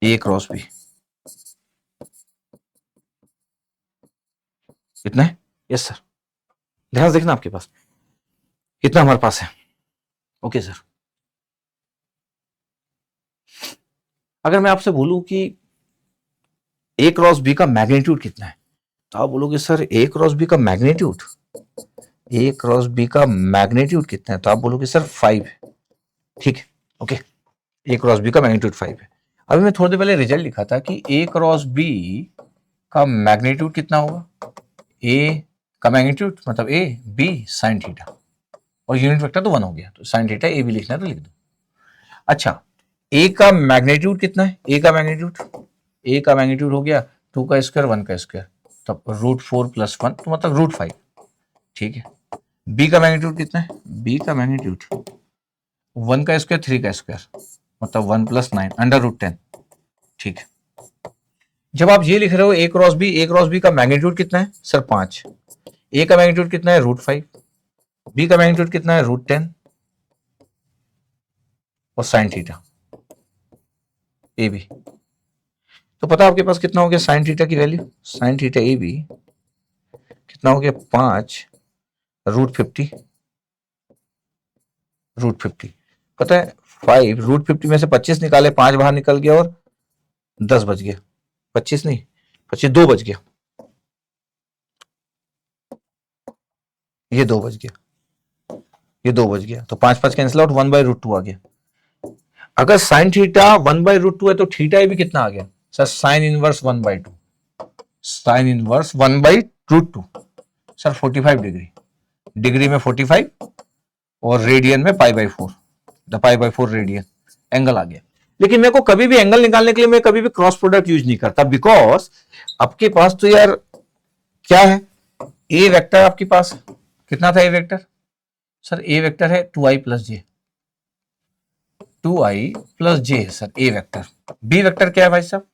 [SPEAKER 1] A cross B कितना है? यस सर, ध्यान से देखना आपके पास कितना हमारे पास है। ओके सर, अगर मैं आपसे बोलूं कि ए क्रॉस बी का मैग्नीट्यूड कितना है, तो आप बोलोगे सर ए क्रॉस बी का मैग्नीट्यूड ए क्रॉस बी का मैग्नीट्यूड कितना है, तो आप बोलोगे सर 5 है। ठीक है, ओके, ए क्रॉस बी का मैग्नीट्यूड 5 है। अभी मैं थोड़ी देर पहले रिजल्ट लिखा था कि ए क्रॉस बी का मैग्नीट्यूड कितना होगा, ए का मैग्नीट्यूड मतलब ए बी साइन थीटा, और यूनिट वेक्टर तो 1 हो गया, तो साइन थीटा ए बी लिखना है तो लिख दो। अच्छा, ए का मैग्नीट्यूड कितना है, ए का मैग्नीट्यूड हो गया 2 का स्क्वायर 1 का स्क्वायर, तब √4 + 1 तो मतलब √5। ठीक है, बी का मैग्नीट्यूड कितना है, बी का मैग्नीट्यूड 1 का स्क्वायर 3 का स्क्वायर मतलब 1 + 9 √10। ठीक है, जब आप ये लिख रहे हो ए क्रॉस बी का मैग्नीट्यूड कितना है सर 5, ए का मैग्नीट्यूड कितना है √5, बी का मैग्नीट्यूड कितना है √10 और साइन थीटा ए बी, तो पता आपके पास कितना हो गया साइन थीटा की value, sine theta A B कितना हो गया 5 √50, पता है 5 √50 में से 25 निकाले, 5 बाहर निकल गया और 10 बच गया, 25 नहीं 25 2 बच गया, ये 2 बच गया, ये 2 बच गया, तो 5 5 कैंसिल आउट, 1/√2 आ गया। अगर साइन थीटा 1/√2 है तो थीटा ए भी कितना आ गया sir, sine inverse 1/2, sine inverse 1/√2 sir 45 degree, degree में 45 और रेडियन में π/4, π/4 रेडियन एंगल आ गया। लेकिन मेरे को कभी भी एंगल निकालने के लिए मैं कभी भी क्रॉस प्रोडक्ट यूज नहीं करता, बिकॉज आपके पास तो यार क्या है, ए वेक्टर आपके पास कितना था, ए वेक्टर सर, ए वेक्टर है 2i + j, 2i + j है सर ए वेक्टर। बी वेक्टर क्या है भाई साहब,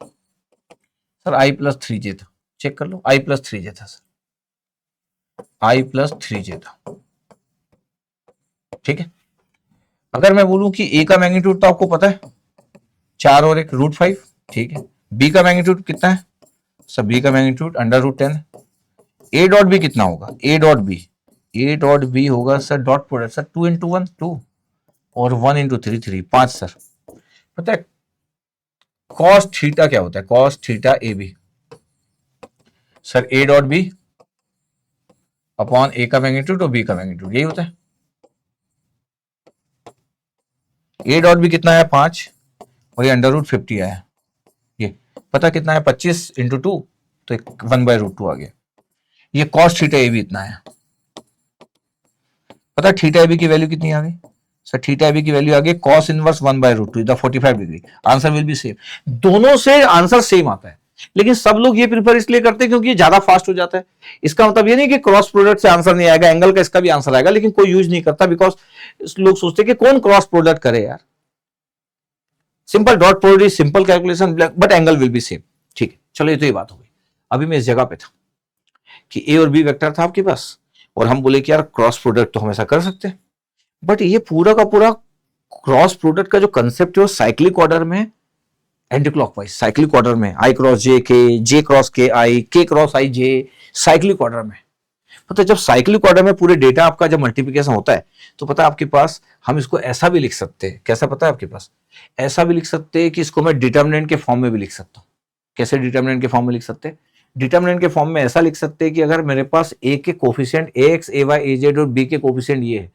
[SPEAKER 1] सर i + 3j था, चेक कर लो, i + 3j था सर, i + 3j था। ठीक है, अगर मैं बोलूं कि ए का मैग्नीट्यूड तो आपको पता है 4 और 1 √5, ठीक है, बी का मैग्नीट्यूड कितना है सर, बी का मैग्नीट्यूड √10, ए डॉट बी कितना होगा, ए डॉट बी होगा सर डॉट प्रोडक्ट सर 2 × 1 2 और 1 × 3 3 5 सर। पता है कॉस थीटा क्या होता है, cos theta A B sir A dot B upon A का मैग्नीट्यूड और बी का मैग्नीट्यूड, यही होता है। ए डॉट बी कितना है 5 और ये √50 आया, ये पता कितना है 25 × 2 तो 1/√2 आ गया, ये कॉस थीटा ए बी इतना है। पता थीटा ए बी की वैल्यू कितनी आ गई सर, थीटा ए बी की वैल्यू आ गई cos inverse 1/√2 the 45 degree, answer will be same. दोनों से आंसर सेम आता है, लेकिन सब लोग ये प्रिफर इसलिए करते हैं क्योंकि ये ज्यादा फास्ट हो जाता है। इसका मतलब ये नहीं कि क्रॉस प्रोडक्ट से आंसर नहीं आएगा, एंगल का इसका भी आंसर आएगा, लेकिन कोई यूज नहीं करता, बिकॉज लोग सोचते हैं कि कौन क्रॉस प्रोडक्ट करे यार, simple dot product, simple calculation, but angle will be same. ठीक है, चलो ये तो ये बात हो गई। अभी मैं इस जगह पे था कि ए और बी वेक्टर था आपके पास, और हम बोले कि यार क्रॉस प्रोडक्ट तो हमेशा कर सकते हैं, बट ये पूरा का पूरा क्रॉस प्रोडक्ट का जो कंसेप्ट है वो साइक्लिक ऑर्डर में, एंटी क्लॉकवाइज साइक्लिक ऑर्डर में, आई क्रॉस जे के, जे क्रॉस के आई, के क्रॉस आई जे, साइक्लिक ऑर्डर में। पता जब साइक्लिक ऑर्डर में पूरे डेटा आपका जब मल्टीप्लिकेशन होता है तो पता है आपके पास, हम इसको ऐसा भी लिख सकते हैं, कैसा पता है आपके पास, ऐसा भी लिख सकते हैं कि इसको मैं डिटर्मिनेंट के फॉर्म में भी लिख सकता हूं। कैसे डिटर्मिनेंट के फॉर्म में लिख सकते हैं, डिटर्मिनेंट के फॉर्म में ऐसा लिख सकते हैं कि अगर मेरे पास ए के कोफिशिएंट ax ay az और बी के कोफिशिएंट ये है,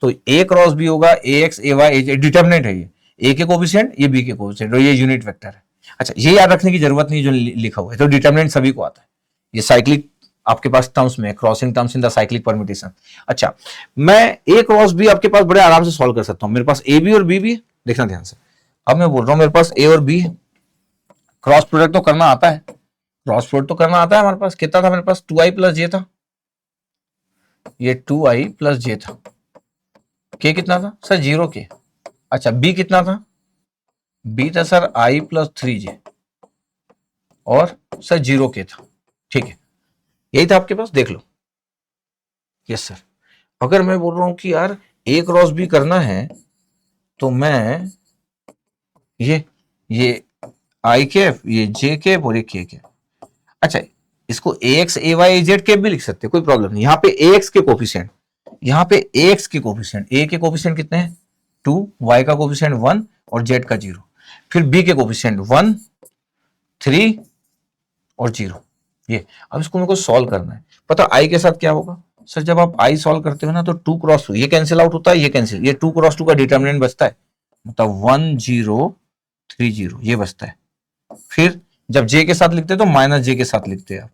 [SPEAKER 1] तो ए क्रॉस बी होगा ax ay az, डिटर्मिनेंट है ये, ए के कोफिशिएंट ये बी के कोफिशिएंट और ये यूनिट वेक्टर है। अच्छा, ये याद रखने की जरूरत नहीं जो लिखा हुआ है, तो डिटर्मिनेंट सभी को आता है, ये साइक्लिक आपके पास टर्म्स में, crossing terms in the cyclic permutation. अच्छा, मैं ए क्रॉस बी आपके पास बड़े आराम से सॉल्व कर सकता हूं, मेरे पास ए बी और बी भी, देखना ध्यान से, अब मैं बोल रहा हूं मेरे पास ए और बी, क्रॉस प्रोडक्ट तो करना आता है, क्रॉस प्रोडक्ट तो करना आता है। हमारे पास कितना था, मेरे पास 2i + j था, ये 2i + j था, के कितना था सर 0 के। अच्छा, बी कितना था, बी था सर i + 3j और सर 0 के था। ठीक है, यही था आपके पास, देख लो। यस सर, अगर मैं बोल रहा हूं कि यार ए क्रॉस बी करना है तो मैं ये आई कैप, ये जे कैप और ये के कैप। अच्छा, इसको ax ay az कैप भी लिख सकते हैं, कोई प्रॉब्लम नहीं। यहाँ पे ax के कोफिशिएंट, यहाँ पे ax के कोफिशिएंट, a के कोफिशिएंट कितने हैं 2, y का कोफिशिएंट 1 और z का 0, फिर b के कोफिशिएंट 1 3 और 0। ये अब इसको मेरे को सॉल्व करना है। पता i के साथ क्या होगा, सर जब आप आई सॉल्व करते हो ना तो 2 क्रॉस 2 ये कैंसिल आउट होता है, ये कैंसिल, ये 2 क्रॉस 2 का डिटर्मिनेंट बचता है, मतलब 1 0 3 0 ये बचता है। फिर जब जे के साथ लिखते हैं तो माइनस जे के साथ लिखते हैं आप,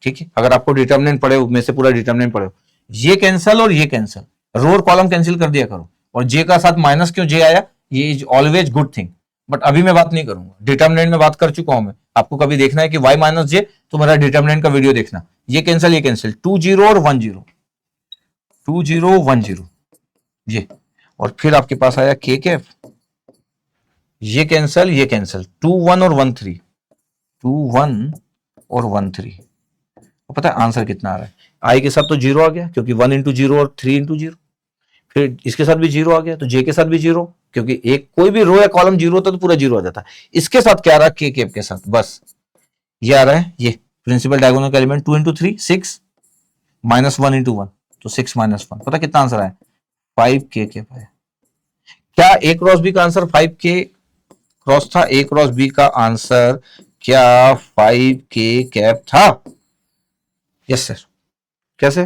[SPEAKER 1] ठीक है। अगर आपको डिटर्मिनेंट पड़े में से पूरा डिटर्मिनेंट पड़े, ये कैंसिल और ये कैंसिल, रो और कॉलम कैंसिल कर दिया करो। और जे का साथ माइनस क्यों जे आया, ये is always good thing, but अभी मैं बात नहीं करूंगा, डिटर्मिनेंट में बात कर चुका हूं मैं। आपको कभी देखना है कि y माइनस जे तो मेरा डिटर्मिनेंट का वीडियो देखना। ये कैंसिल 2 0 और 1 0, 2 0 1 0 ये, और फिर आपके पास आया के कैप, ये कैंसिल 2 1 और 1 3, 2 1 और 1 3। पता है आंसर कितना आ रहा है, आई के साथ तो जीरो आ गया क्योंकि 1 इंटू जीरो और 3 इंटू जीरो, फिर इसके साथ भी जीरो आ गया तो जे के साथ भी जीरो, क्योंकि एक कोई भी रो या कॉलम जीरो होता है तो पूरा जीरो आ जाता है। इसके साथ क्या आ रहा है, के कैप के साथ, बस ये आ रहा है, ये प्रिंसिपल डायगोनल का एलिमेंट 2 इंटू 3 6 माइनस 1 इंटू 1 तो 6 माइनस 1, पता कितना आंसर आया, 5 के कैप है। क्या ए क्रॉस बी का आंसर 5 के क्रॉस था, ए क्रॉस बी का आंसर क्या 5 के कैप था? Yes sir. कैसे?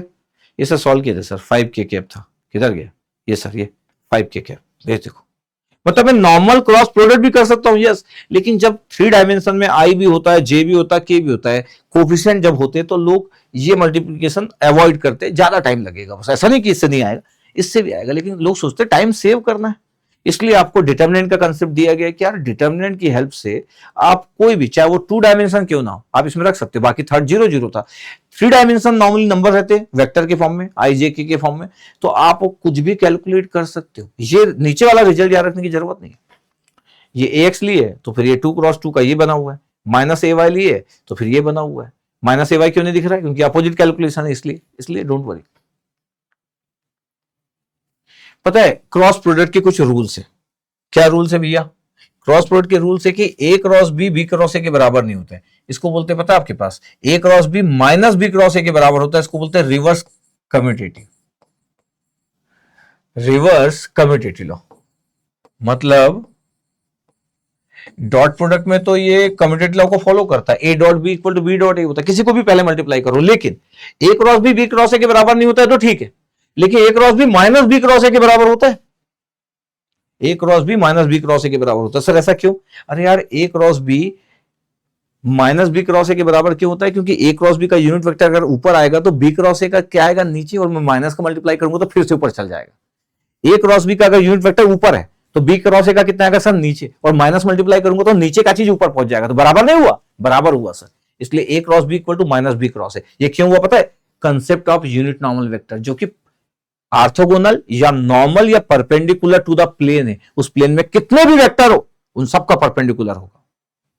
[SPEAKER 1] ये सर सॉल्व किए थे सर, 5 के कैप था, किधर गया ये सर, ये 5 के कैप, ये देखो, मतलब मैं नॉर्मल क्रॉस प्रोडक्ट भी कर सकता हूं यस, लेकिन जब 3 डायमेंशन में आई भी होता है, जे भी होता है, के भी होता है, कोफिशिएंट जब होते हैं तो लोग ये मल्टीप्लिकेशन अवॉइड करते हैं, ज्यादा टाइम लगेगा, बस ऐसा नहीं कि इससे नहीं आएगा, इससे भी आएगा, लेकिन लोग सोचते हैं टाइम सेव करना है, इसलिए आपको डिटर्मिनेंट का कंसेप्ट दिया गया कि यार डिटर्मिनेंट की हेल्प से आप कोई भी, चाहे वो 2 डायमेंशन क्यों ना हो, आप इसमें रख सकते हो। बाकी थर्ड 0 0 था, 3 डायमेंशन नॉर्मली नंबर रहते हैं वेक्टर के फॉर्म में, आई जे के फॉर्म में, तो आप कुछ भी कैलकुलेट कर सकते हो। ये नीचे वाला रिजल्ट याद रखने की जरूरत नहीं है। ये ए एक्स लिए तो फिर ये 2 क्रॉस 2 का ये बना हुआ है, माइनस ए वाई लिए तो फिर ये बना हुआ है। माइनस ए वाई क्यों नहीं दिख रहा है, क्योंकि अपोजिट कैलकुलेशन है, इसलिए डोंट वरी। पता है क्रॉस प्रोडक्ट के कुछ रूल्स है। क्या रूल्स है भैया? क्रॉस प्रोडक्ट के रूल्स है कि A cross B cross A के बराबर नहीं होते हैं, इसको बोलते हैं, पता है आपके पास, A cross B minus B cross A के बराबर होता है, इसको बोलते हैं reverse commutative, reverse commutative law. मतलब डॉट प्रोडक्ट में तो ये कम्यूटेटिव लॉ को फॉलो करता है, A dot B equal to B dot A होता है, किसी को भी पहले मल्टीप्लाई करो, लेकिन A cross B cross A के बराबर नहीं होता है तो ठीक है, लेकिन A cross B minus B cross A के बराबर होता है, A cross B minus B cross A के बराबर होता है। सर ऐसा क्यों? अरे यार A cross B minus B cross A के बराबर क्यों होता है? क्योंकि ए क्रॉस बी का यूनिट वेक्टर अगर ऊपर आएगा तो बी क्रॉस ए का क्या आएगा, नीचे, और मैं माइनस का मल्टीप्लाई करूंगा तो फिर से ऊपर चल जाएगा। ए क्रॉस बी का अगर यूनिट वेक्टर ऊपर है तो बी क्रॉस ए का कितना आएगा सर, नीचे, और माइनस मल्टीप्लाई करूंगा तो नीचे का चीज ऊपर पहुंच जाएगा, तो बराबर नहीं हुआ? बराबर हुआ सर। इसलिए A cross B equal to minus B cross A. ये क्यों हुआ पता है? Concept of unit normal vector, जो कि ऑर्थोगोनल या नॉर्मल या परपेंडिकुलर टू द प्लेन है, उस प्लेन में कितने भी वेक्टर हो उन सबका परपेंडिकुलर होगा।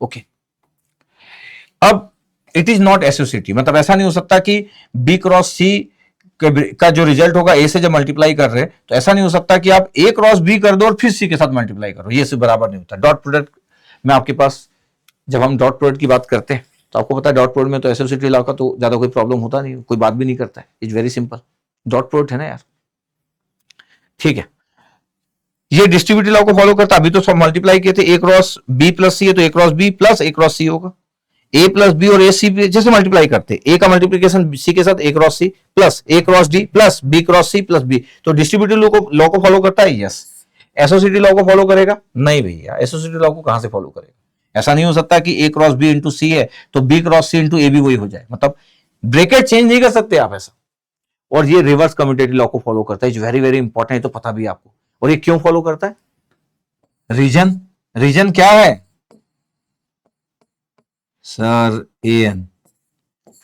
[SPEAKER 1] ओके, अब इट इज नॉट एसोसिएटिव, मतलब ऐसा नहीं हो सकता कि बी क्रॉस सी का जो रिजल्ट होगा ए से जब मल्टीप्लाई कर रहे हैं तो ऐसा नहीं हो सकता कि आप ए क्रॉस बी कर दो और फिर सी के साथ मल्टीप्लाई करो, ये से बराबर नहीं होता। डॉट प्रोडक्ट में आपके पास, जब हम डॉट प्रोडक्ट की बात करते हैं तो आपको पता है डॉट प्रोडक्ट में तो एसोसिएटिव लॉ का तो ज्यादा कोई प्रॉब्लम होता नहीं, कोई बात भी नहीं करता है, it's very simple, dot product है ना यार, ठीक है। ये डिस्ट्रीब्यूटिव लॉ को फॉलो करता, अभी तो सब मल्टीप्लाई किए थे, ए क्रॉस बी प्लस सी है तो A cross B plus A cross सी होगा, ए प्लस बी और ए सी जैसे मल्टीप्लाई करते, ए का मल्टीप्लीकेशन सी के साथ A cross C plus A cross D plus B cross C plus B, तो डिस्ट्रीब्यूटिव लॉ को फॉलो करता है, यस। एसोसिएटिव लॉ को फॉलो करेगा? नहीं भैया, एसोसिएटिव लॉ को कहां से फॉलो करेगा? ऐसा नहीं हो सकता कि ए क्रॉस बी इंटू सी है तो बी क्रॉस सी इंटू ए भी वही हो जाए, मतलब ब्रैकेट चेंज नहीं कर सकते आप ऐसा। और ये रिवर्स कम्यूटेटिव लॉ को फॉलो करता है, वेरी वेरी इंपॉर्टेंट है, तो पता भी आपको। और ये क्यों फॉलो करता है? रीजन क्या है sir? N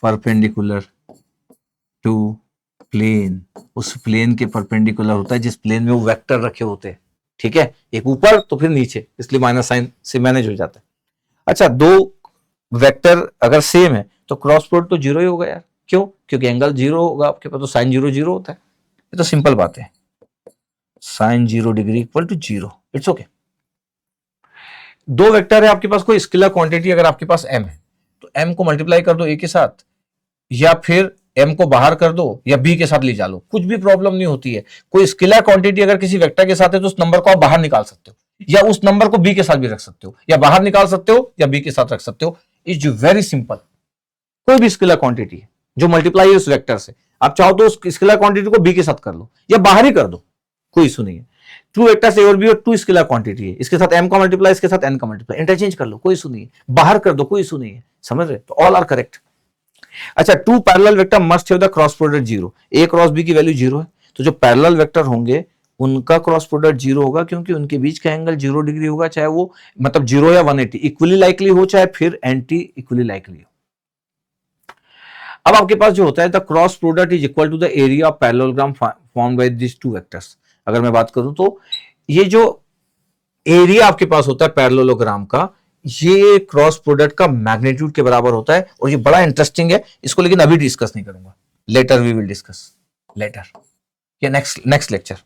[SPEAKER 1] perpendicular to plane, उस प्लेन के परपेंडिकुलर होता है जिस प्लेन में वो वेक्टर रखे होते हैं, ठीक है, एक ऊपर तो फिर नीचे, इसलिए माइनस साइन से मैनेज हो जाता है। अच्छा, दो वेक्टर अगर सेम है तो क्रॉस प्रोडक्ट तो जीरो ही होगा यार, क्यों? क्योंकि एंगल जीरो होगा आपके पास, तो साइन जीरो जीरो होता है, ये तो सिंपल बात है, sine 0 degree equal to 0, it's okay. दो वेक्टर है आपके पास, कोई स्केलर क्वांटिटी अगर आपके पास m है तो m को मल्टीप्लाई कर दो a के साथ, या फिर m को बाहर कर दो या b के साथ ले जा लो, कुछ भी प्रॉब्लम नहीं होती है। कोई स्केलर क्वांटिटी अगर किसी वेक्टर के साथ है तो उस नंबर को आप बाहर निकाल सकते हो, या उस नंबर को b के साथ भी रख सकते हो, या बाहर निकाल सकते हो या b के साथ रख सकते हो, इट्स वेरी सिंपल। कोई भी स्केलर क्वांटिटी है, जो मल्टीप्लाई है उस वेक्टर से। आप चाहो तो उस स्केलर क्वांटिटी को बी के साथ कर लो या बाहर ही कर दो, कोई इशू नहीं है। टू वेक्टर्स ए और बी और टू स्केलर क्वांटिटी है, इसके साथ एम का मल्टीप्लाई, इसके साथ एन का मल्टीप्लाई, इंटरचेंज कर लो, कोई इशू नहीं है, बाहर कर दो, कोई इशू नहीं है, समझ रहे? तो ऑल आर करेक्ट। अच्छा, two parallel vector must have the cross product zero, A cross B की वैल्यू जीरो है, तो जो पैरेलल वेक्टर होंगे उनका क्रॉस प्रोडक्ट जीरो होगा, क्योंकि उनके बीच का एंगल 0 डिग्री होगा, चाहे वो मतलब 0 या 180 इक्वली लाइकली हो, चाहे फिर एंटी इक्वली लाइकली हो। अब आपके पास जो होता है the cross product is equal to the area of parallelogram formed by this two vectors. अगर मैं बात करूं तो ये जो एरिया आपके पास होता है पैरेललोग्राम का, ये क्रॉस प्रोडक्ट का मैग्नीट्यूड के बराबर होता है, और ये बड़ा इंटरेस्टिंग है, इसको लेकिन अभी डिस्कस नहीं करूंगा, later we will discuss later, या नेक्स्ट लेक्चर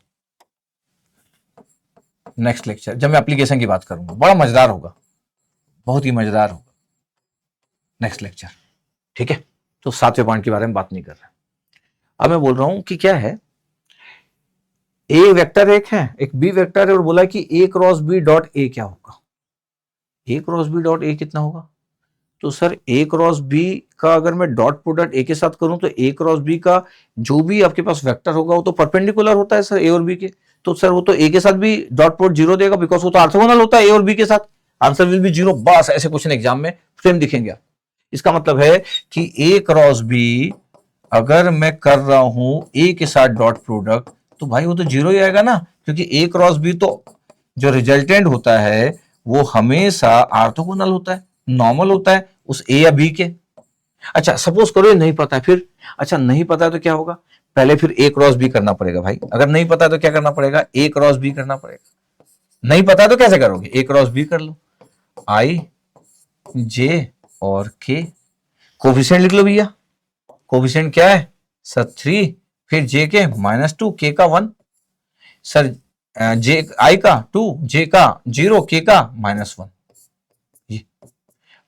[SPEAKER 1] जब मैं एप्लीकेशन की बात करूंगा, बड़ा मजेदार होगा, बहुत ही मजेदार होगा नेक्स्ट लेक्चर, ठीक है? तो 7वें पॉइंट के बारे में बात नहीं कर रहा। अब मैं बोल रहा हूं कि क्या है, ए वेक्टर एक है, एक बी वेक्टर है, और बोला कि ए क्रॉस बी डॉट ए क्या होगा, ए क्रॉस बी डॉट ए कितना होगा? तो सर ए क्रॉस बी का अगर मैं डॉट प्रोडक्ट ए के साथ करूं तो ए क्रॉस बी का जो भी आपके पास वेक्टर होगा वो तो परपेंडिकुलर होता है सर ए और बी के, तो सर वो तो ए के साथ भी डॉट प्रोडक्ट जीरो देगा, बिकॉज वो तो ऑर्थोगोनल होता है ए और बी के साथ, आंसर विल बी जीरो। बस ऐसे क्वेश्चन एग्जाम में फ्रेम दिखेंगे आप। इसका मतलब है कि ए क्रॉस बी अगर मैं कर रहा हूं ए के साथ डॉट प्रोडक्ट, तो भाई वो तो जीरो ही आएगा ना, क्योंकि ए क्रॉस बी तो जो रिजल्टेंट होता है वो हमेशा ऑर्थोगोनल होता है, नॉर्मल होता है उस ए या बी के। अच्छा, सपोज करो ये नहीं पता है, फिर अच्छा नहीं पता है तो क्या होगा, पहले फिर ए क्रॉस बी करना पड़ेगा भाई। अगर नहीं पता है तो क्या करना पड़ेगा, ए क्रॉस बी करना पड़ेगा। नहीं पता है तो कैसे करोगे, ए क्रॉस बी कर लो, आई जे और के, कोफिशिएंट लिख लो भैया, कोफिशिएंट क्या है सर 3, फिर जे के -2, के का 1, सर जे आई का 2, जे का 0, के का -1। ये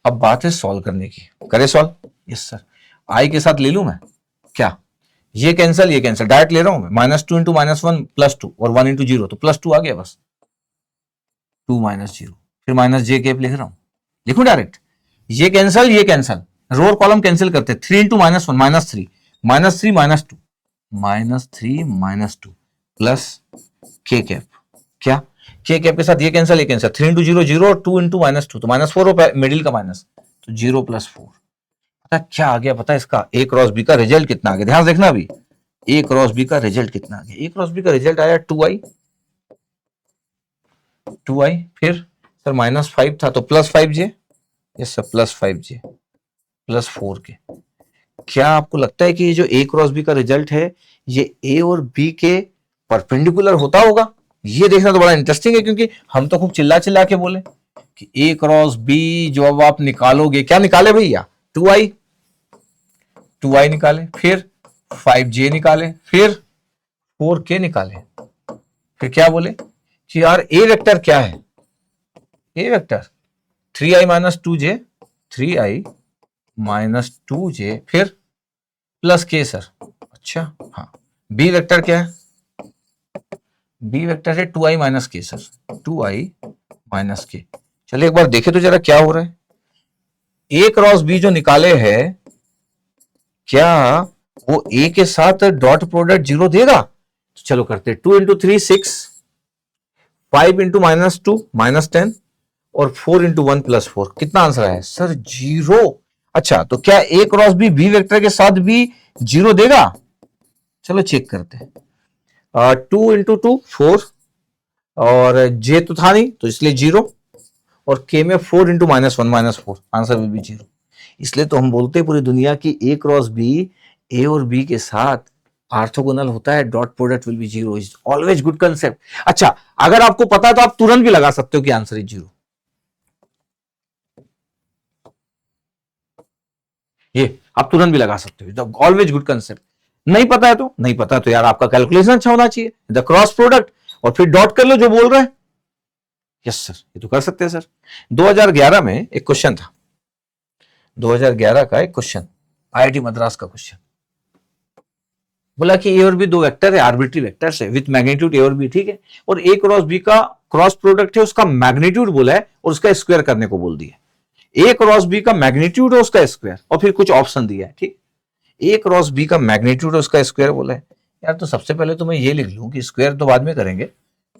[SPEAKER 1] अब बात है सॉल्व करने की, करे सॉल्व? Yes sir. आई के साथ ले लूं मैं क्या, ये कैंसिल डायरेक्ट ले रहा हूं मैं, -2 इंटू -1 +2 और 1 इंटू 0 तो +2 आ गया, बस 2 -0, फिर -j कैप लिख रहा हूं, लिखूं डायरेक्ट, ये कैंसिल, रो और कॉलम कैंसिल करते, 3 इंटू -1 -3, -3 प्लस के कैप, क्या के कैप के साथ ये कैंसिल 3 इंटू 0 0, 2 इंटू -2 तो -4 हो, मिडिल का माइनस, तो 0 + 4। पता क्या आ गया, पता है इसका ए क्रॉस बी का रिजल्ट कितना आ गया, ध्यान देखना अभी, ए क्रॉस बी का रिजल्ट कितना आ गया, ए क्रॉस बी का रिजल्ट आया 2i, फिर सर -5 था तो +5j, yes sir +5j +4k। क्या आपको लगता है कि ये जो ए क्रॉस बी का रिजल्ट है ये ए और बी के परपेंडिकुलर होता होगा? ये देखना तो बड़ा इंटरेस्टिंग है, क्योंकि हम तो खूब चिल्ला के बोले कि ए क्रॉस बी जो अब आप निकालोगे, क्या निकाले भैया, 2i निकाले, फिर 5j निकाले, फिर 4k निकाले, फिर क्या बोले कि यार ए वेक्टर क्या है, ए vector 3i -2j, 3i -2j फिर +k सर। अच्छा हाँ, बी वेक्टर क्या है, बी वेक्टर है 2i -k sir, 2i -k। चलिए एक बार देखे तो जरा क्या हो रहा है, ए क्रॉस बी जो निकाले है क्या वो ए के साथ डॉट प्रोडक्ट 0 देगा? तो चलो करते, 2 इंटू 3 6, 5 इंटू -2 -10 और 4 इंटू 1 +4, कितना आंसर है सर 0। अच्छा, तो क्या ए क्रॉस बी बी वेक्टर के साथ भी 0 देगा? चलो चेक करते हैं, 2 इंटू 2 4, और जे तो था नहीं तो इसलिए 0, और के में 4 इंटू -1 -4, आंसर विल बी 0। इसलिए तो हम बोलते हैं पूरी दुनिया की ए क्रॉस बी ए और बी के साथ ऑर्थोगोनल होता है, dot product will be 0, is always good concept. अच्छा, अगर आपको पता है तो आप तुरंत भी लगा सकते हो कि आंसर इज 0, ये आप तुरंत भी लगा सकते हो, ऑलवेज गुड कंसेप्ट। नहीं पता है तो यार आपका कैलकुलेशन अच्छा होना चाहिए, द क्रॉस प्रोडक्ट और फिर डॉट कर लो जो बोल रहे हैं। यस सर, ये तो कर सकते हैं सर। 2011 में एक क्वेश्चन था, 2011 का एक क्वेश्चन, आईआईटी मद्रास का क्वेश्चन, बोला कि ए और बी दो वेक्टर है, आर्बिट्री वेक्टर है विथ मैग्नीट्यूड ए और बी, ठीक है, और ए क्रॉस बी का क्रॉस प्रोडक्ट है, उसका मैग्नीट्यूड बोला है और उसका स्क्वायर करने को बोल दिया। ए क्रॉस बी का मैग्नीट्यूड है उसका स्क्वायर, और फिर कुछ ऑप्शन दिया है, ठीक। ए क्रॉस बी का मैग्नीट्यूड उसका स्क्वायर बोला है यार। तो सबसे पहले तो मैं ये लिख लूं कि स्क्वायर तो बाद में करेंगे,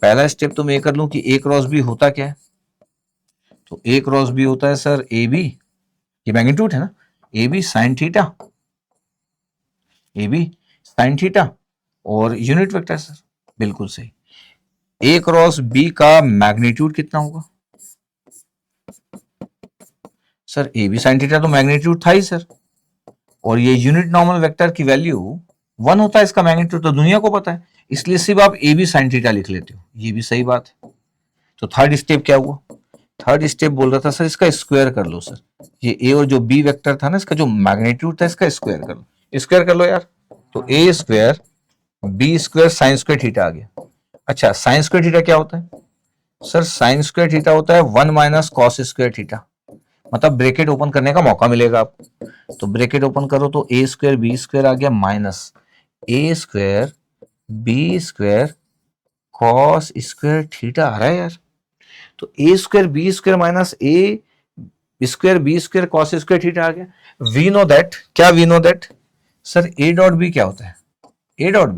[SPEAKER 1] पहला स्टेप तो मैं ये कर लूं कि ए क्रॉस बी होता क्या है। तो ए क्रॉस बी होता है सर ए बी, ये मैग्नीट्यूड है ना, A B sine theta, A B sine theta और यूनिट वेक्टर सर, बिल्कुल सही। ए क्रॉस बी का मैग्नीट्यूड कितना होगा sir, A B sine theta तो मैग्नीट्यूड था ही सर, और ये यूनिट नॉर्मल वेक्टर की वैल्यू 1 होता है, इसका मैग्नीट्यूड तो दुनिया को पता है, इसलिए सिर्फ आप ए बी साइन थीटा लिख लेते हो, ये भी सही बात है। तो थर्ड स्टेप क्या हुआ, थर्ड स्टेप बोल रहा था सर इसका स्क्वायर कर लो सर, ये ए और जो बी वेक्टर था ना इसका जो मैग्नीट्यूड था इसका स्क्वायर कर लो, स्क्वायर कर लो यार। तो A square B square sine square theta आ गया। अच्छा साइन स्क्वायर थीटा क्या होता है सर, साइन स्क्वायर थीटा होता है 1 माइनस कॉस स्क्वायर थीटा, मतलब ब्रैकेट ओपन करने का मौका मिलेगा आपको। तो ब्रैकेट ओपन करो तो ए स्क्वायर बी स्क्वायर आ गया minus A square B square cos square theta आ रहा है यार। तो A square B square minus A square B square cos square theta आ गया। वी नो दैट, क्या we know that sir, A dot B क्या होता है, ए डॉट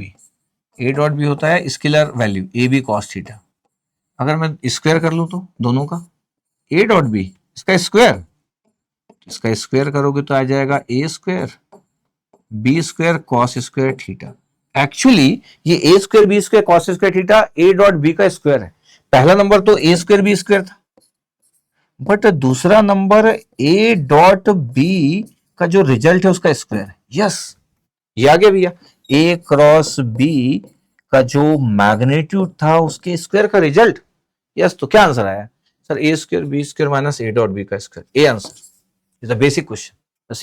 [SPEAKER 1] बी होता है scalar value A B cos theta. अगर मैं स्क्वायर कर लूं तो दोनों का, ए डॉट बी इसका स्क्वायर करोगे तो आ जाएगा A square B square cos square theta. Actually ये A square B square cos square theta A dot B का स्क्वायर है। पहला नंबर तो ए स्क्वायर बी स्क्वायर था, बट दूसरा नंबर ए डॉट बी का जो रिजल्ट है उसका स्क्वायर है। यस ये आ गया भैया, ए क्रॉस बी का जो मैग्नीट्यूड था उसके स्क्वायर का रिजल्ट। यस तो क्या आंसर आया sir, A square B square minus A dot B का square, a answer is a basic question,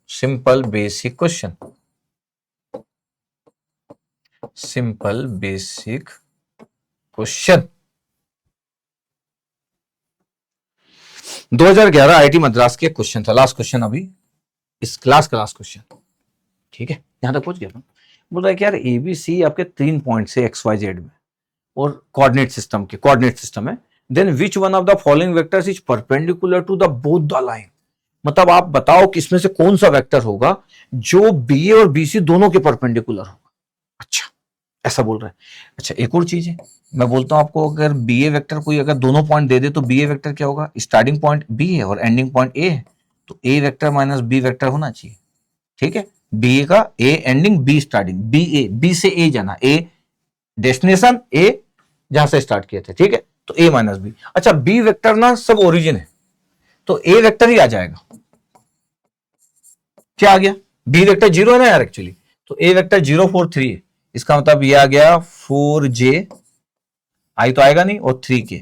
[SPEAKER 1] simple basic question, simple basic question. 2011 IIT Madras के क्वेश्चन था, लास्ट क्वेश्चन अभी इस क्लास का लास्ट क्वेश्चन, ठीक है यहां तक पहुंच गया। बोल रहा है कि यार एबीसी आपके 3 पॉइंट से एक्स वाई जेड में और कोऑर्डिनेट सिस्टम है, then which one of the following vectors is perpendicular to the both the line. मतलब आप बताओ कि इसमें से कौन सा वेक्टर होगा जो बी ए और बी सी दोनों के परपेंडिकुलर होगा। अच्छा ऐसा बोल रहा है। अच्छा एक और चीज है, मैं बोलता हूं आपको, अगर बी ए वेक्टर कोई अगर दोनों पॉइंट दे दे तो बी ए वेक्टर क्या होगा, स्टार्टिंग पॉइंट बी है और एंडिंग पॉइंट ए है, तो ए वेक्टर माइनस बी वेक्टर होना चाहिए। ठीक है, बी ए का ए एंडिंग बी स्टार्टिंग, बी से ए जाना, ए डेस्टिनेशन ए जहां से स्टार्ट किए थे, ठीक है, तो ए माइनस बी। अच्छा बी वेक्टर ना सब ओरिजिन है, तो ए वेक्टर ही आ जाएगा। क्या आ गया, बी वेक्टर 0 है ना यार एक्चुअली, तो ए वेक्टर 0 4 3 है, इसका मतलब ये आ गया 4j, आई तो आएगा नहीं, और 3k,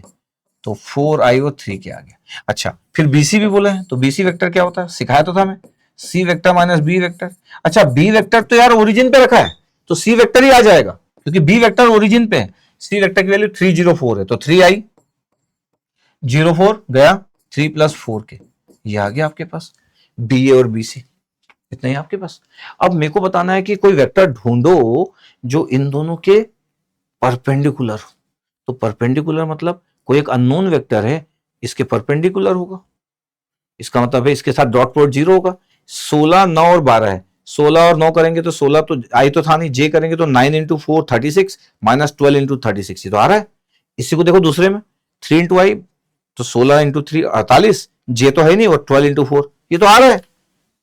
[SPEAKER 1] तो 4i और 3k आ गया। अच्छा फिर बीसी भी बोले हैं, तो बीसी वेक्टर क्या होता है, सिखाया तो था मैं, C vector minus B vector. अच्छा बी वेक्टर तो यार ओरिजिन पे रखा है, तो सी वेक्टर ही आ जाएगा, क्योंकि बी वेक्टर ओरिजिन पे है। सी वेक्टर की वैल्यू 304 है, तो 3i 04 गया, 3 + 4k, ये आ गया आपके पास बी ए और बी सी, इतना ही आपके पास। अब मेरे को बताना है कि कोई वेक्टर ढूंढो जो इन दोनों के परपेंडिकुलर हो। तो परपेंडिकुलर मतलब कोई एक अननोन वेक्टर है, इसके परपेंडिकुलर होगा, इसका मतलब है इसके साथ डॉट प्रोडक्ट 0 होगा। 16 9 और 12 है, 16 और 9 करेंगे तो 16 तो आई तो था नहीं, जे करेंगे तो 9 × 4 36 माइनस 12 × 36, ये तो आ रहा है। इसी को देखो दूसरे में 3 × i, तो 16 × 3 48, जे तो है नहीं, और 12 × 4 ये तो आ रहा है।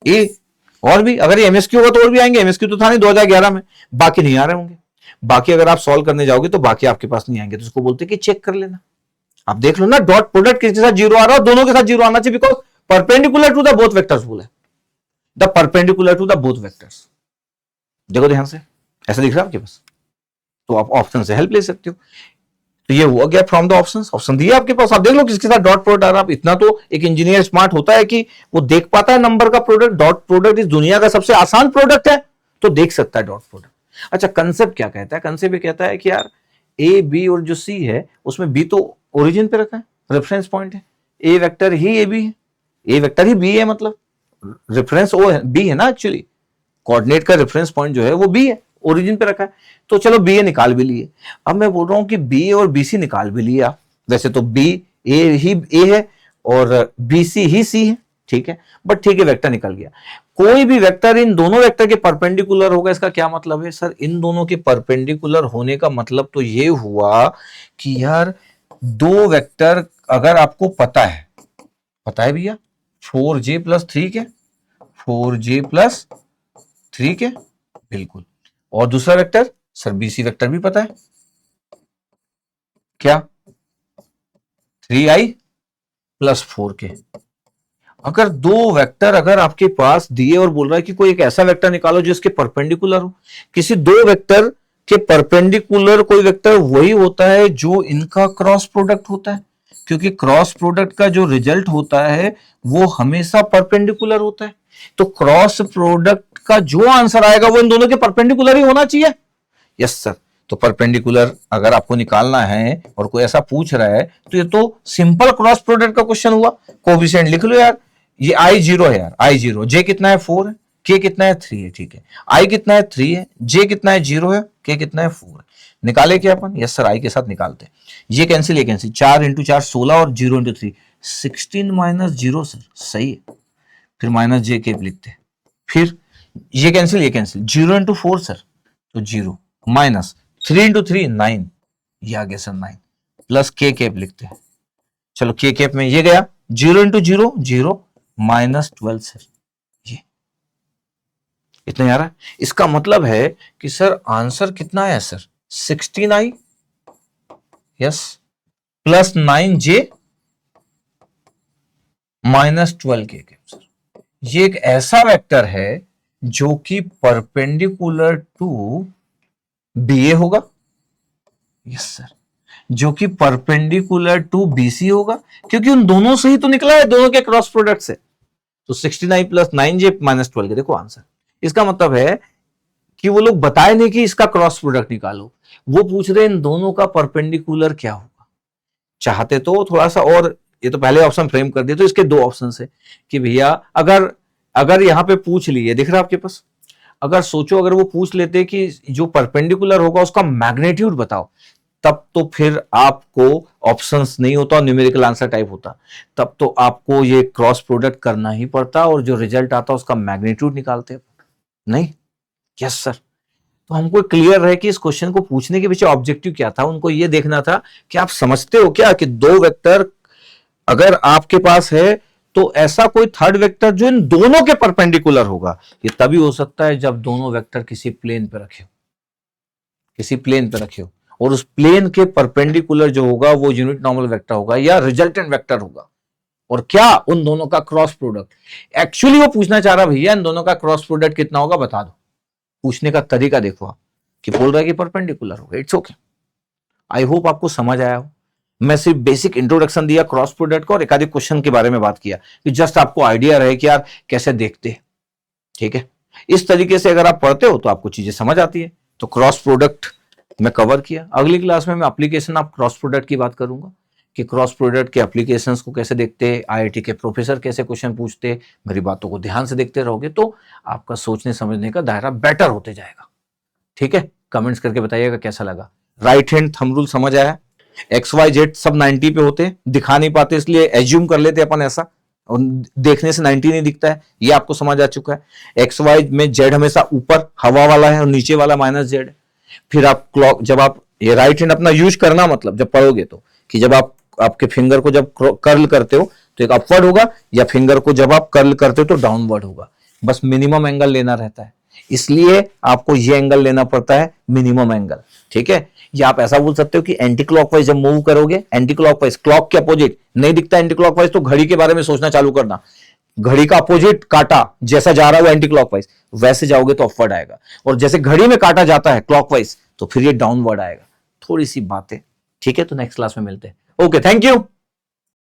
[SPEAKER 1] ए और भी अगर ये एमएसक्यू होगा तो और भी आएंगे, एमएसक्यू तो था नहीं 2011 में, बाकी नहीं आ रहे होंगे। बाकी अगर आप सॉल्व करने जाओगे तो बाकी आपके पास नहीं आएंगे, तो उसको बोलते हैं कि चेक कर लेना। आप देख लो ना डॉट प्रोडक्ट किसके साथ 0 आ रहा है, दोनों के साथ 0 आना चाहिए, because perpendicular to the both vectors बोला है, the perpendicular to the both vectors. देखो ध्यान से, ऐसा दिख रहा है आपके पास, तो आप ऑप्शन से हेल्प ले सकते हो। तो ये हुआ गया फ्रॉम द ऑप्शंस, ऑप्शन दिए आपके पास, आप देख लो किसके साथ डॉट प्रोडक्ट आ रहा है। इतना तो एक इंजीनियर स्मार्ट होता है कि वो देख पाता है नंबर का प्रोडक्ट, डॉट प्रोडक्ट इस दुनिया का सबसे आसान प्रोडक्ट है, तो देख सकता है डॉट प्रोडक्ट। अच्छा कंसेप्ट क्या कहता है, कंसेप्ट ये कहता है कि यार ए बी और जो सी है उसमें बी तो ओरिजिन पे रखा है, रेफरेंस पॉइंट है, ए वेक्टर ही ए बी है, ए वेक्टर ही बी है, मतलब रेफरेंस ओ है, बी है ना एक्चुअली, कोऑर्डिनेट का रेफरेंस पॉइंट जो है वो बी है, ओरिजिन पे रखा है। तो चलो बी ए निकाल भी लिए, अब मैं बोल रहा हूं कि बी ए और बी सी निकाल भी लिया, वैसे तो बी ए ही ए है और बी सी ही सी है, ठीक है, बट ठीक है वेक्टर निकल गया। कोई भी वेक्टर इन दोनों वेक्टर के परपेंडिकुलर होगा, इसका क्या मतलब है सर? इन दोनों के परपेंडिकुलर होने का मतलब तो ये हुआ कि यार दो वेक्टर अगर आपको पता है भैया 4j प्लस 3 के 4j प्लस 3 के बिल्कुल, और दूसरा वेक्टर सर बीसी वेक्टर भी पता है क्या 3i प्लस 4 के। अगर दो वेक्टर अगर आपके पास दिए और बोल रहा है कि कोई एक ऐसा वेक्टर निकालो जो इसके परपेंडिकुलर हो, किसी दो वेक्टर के परपेंडिकुलर कोई वेक्टर वही होता है जो इनका क्रॉस प्रोडक्ट होता है, क्योंकि क्रॉस प्रोडक्ट का जो रिजल्ट होता है वो हमेशा परपेंडिकुलर होता है। तो क्रॉस प्रोडक्ट का जो आंसर आएगा वो इन दोनों के परपेंडिकुलर ही होना चाहिए। यस सर, तो परपेंडिकुलर अगर आपको निकालना है और कोई ऐसा पूछ रहा है तो ये तो सिंपल क्रॉस प्रोडक्ट का क्वेश्चन हुआ। कोएफिशिएंट लिख लो यार, ये i0 है यार, i0, j कितना है 4 है, k कितना है 3 है, ठीक है, i कितना है 3 है, j कितना है 0 है, k कितना है 4 है। निकाले क्या अपन? यस सर, i के साथ निकालते हैं। ये कैंसिल, ये कैंसिल, 4 इंटू 4 16 और 0 इंटू 3 16 माइनस 0 सर, सही है। फिर माइनस j के लिखते हैं, फिर ये कैंसिल, ये कैंसिल, 0 इंटू 4 सर तो 0 माइनस 3 इंटू 3 9, ये आ गया सर 9, प्लस k कैप लिखते हैं। चलो k कैप में ये गया, 0 इंटू 0 0 माइनस 12 सर, ये इतना आ रहा है। इसका मतलब है कि सर आंसर कितना है sir 16i yes plus 9j minus 12k sir. ये एक ऐसा वेक्टर है जो कि परपेंडिकुलर टू BA होगा, यस सर, जो कि परपेंडिकुलर टू BC होगा, क्योंकि उन दोनों से ही तो निकला है, दोनों के क्रॉस प्रोडक्ट से। तो 16i प्लस 9j माइनस 12 के देखो आंसर। इसका मतलब है कि वो लोग बताए नहीं कि इसका क्रॉस प्रोडक्ट निकालो, वो पूछ रहे इन दोनों का परपेंडिकुलर क्या होगा। चाहते तो थोड़ा सा और, ये तो पहले ऑप्शन फ्रेम कर दिए, तो इसके दो ऑप्शन है कि भैया अगर यहां पे पूछ लिए, दिख रहा है आपके पास, अगर सोचो अगर वो पूछ लेते कि जो परपेंडिकुलर होगा उसका मैग्नीट्यूड बताओ, तब तो फिर आपको ऑप्शंस नहीं होता, न्यूमेरिकल आंसर टाइप होता, तब तो आपको ये क्रॉस प्रोडक्ट करना ही पड़ता और जो रिजल्ट आता उसका मैग्नीट्यूड निकालते नहीं। यस सर, तो हमको क्लियर रहे कि इस क्वेश्चन को पूछने के पीछे ऑब्जेक्टिव क्या था। उनको ये देखना था कि आप समझते हो क्या कि दो वेक्टर अगर आपके पास है तो ऐसा कोई थर्ड वेक्टर जो इन दोनों के परपेंडिकुलर होगा, ये तभी हो सकता है जब दोनों वेक्टर किसी प्लेन पे रखे हो, किसी प्लेन पे रखे हो, और उस प्लेन के परपेंडिकुलर जो होगा वो यूनिट नॉर्मल वेक्टर होगा या रिजल्टेंट वेक्टर होगा। और क्या उन दोनों का क्रॉस प्रोडक्ट, एक्चुअली वो पूछना चाह रहा भैया इन दोनों का क्रॉस प्रोडक्ट कितना होगा बता दो। पूछने का तरीका देखो आप, कि बोल रहा है कि परपेंडिकुलर होगा। इट्स ओके, आई होप आपको समझ आया हो। मैं सिर्फ बेसिक इंट्रोडक्शन दिया क्रॉस प्रोडक्ट का और एक आधे क्वेश्चन के बारे में बात किया कि जस्ट आपको आइडिया रहे कि यार कैसे देखते हैं, ठीक है। इस तरीके से अगर आप पढ़ते हो तो आपको चीजें समझ आती है। तो क्रॉस प्रोडक्ट मैं कवर किया। अगली क्लास में मैं एप्लीकेशन ऑफ क्रॉस प्रोडक्ट की बात करूंगा कि क्रॉस प्रोडक्ट के एप्लीकेशंस को कैसे देखते हैं, आईआईटी के प्रोफेसर कैसे क्वेश्चन पूछते। मेरी बातों को ध्यान से देखते रहोगे तो आपका सोचने समझने का दायरा बेटर होते जाएगा, ठीक है। कमेंट्स करके बताइएगा कैसा लगा। राइट हैंड थंब रूल समझ आया? XYZ सब 90 पे होते, दिखा नहीं पाते इसलिए एज्यूम कर लेते अपन ऐसा, और देखने से 90 नहीं दिखता है, ये आपको समझ आ चुका है। XY में Z हमेशा ऊपर हवा वाला है और नीचे वाला माइनस Z। फिर आप क्लॉक, जब आप ये राइट हैंड अपना यूज करना, मतलब जब पढ़ोगे तो, कि जब आप आपके फिंगर को जब कर्ल करते हो तो एक अपवर्ड होगा, या फिंगर को जब आप कर्ल करते हो तो डाउनवर्ड होगा। बस मिनिमम एंगल लेना रहता है, इसलिए आपको ये एंगल लेना पड़ता है, मिनिमम एंगल, ठीक है। या आप ऐसा बोल सकते हो कि एंटी क्लॉकवाइज जब मूव करोगे, एंटी क्लॉकवाइज क्लॉक के अपोजिट नहीं दिखता एंटी क्लॉकवाइज, तो घड़ी के बारे में सोचना चालू करना। घड़ी का अपोजिट काटा जैसा जा रहा है वो एंटी क्लॉकवाइज, वैसे जाओगे तो अपवर्ड आएगा, और जैसे घड़ी में काटा जाता है क्लॉकवाइज तो फिर ये डाउनवर्ड आएगा। थोड़ी सी बातें, ठीक है। तो नेक्स्ट क्लास में मिलते हैं। Okay, thank you.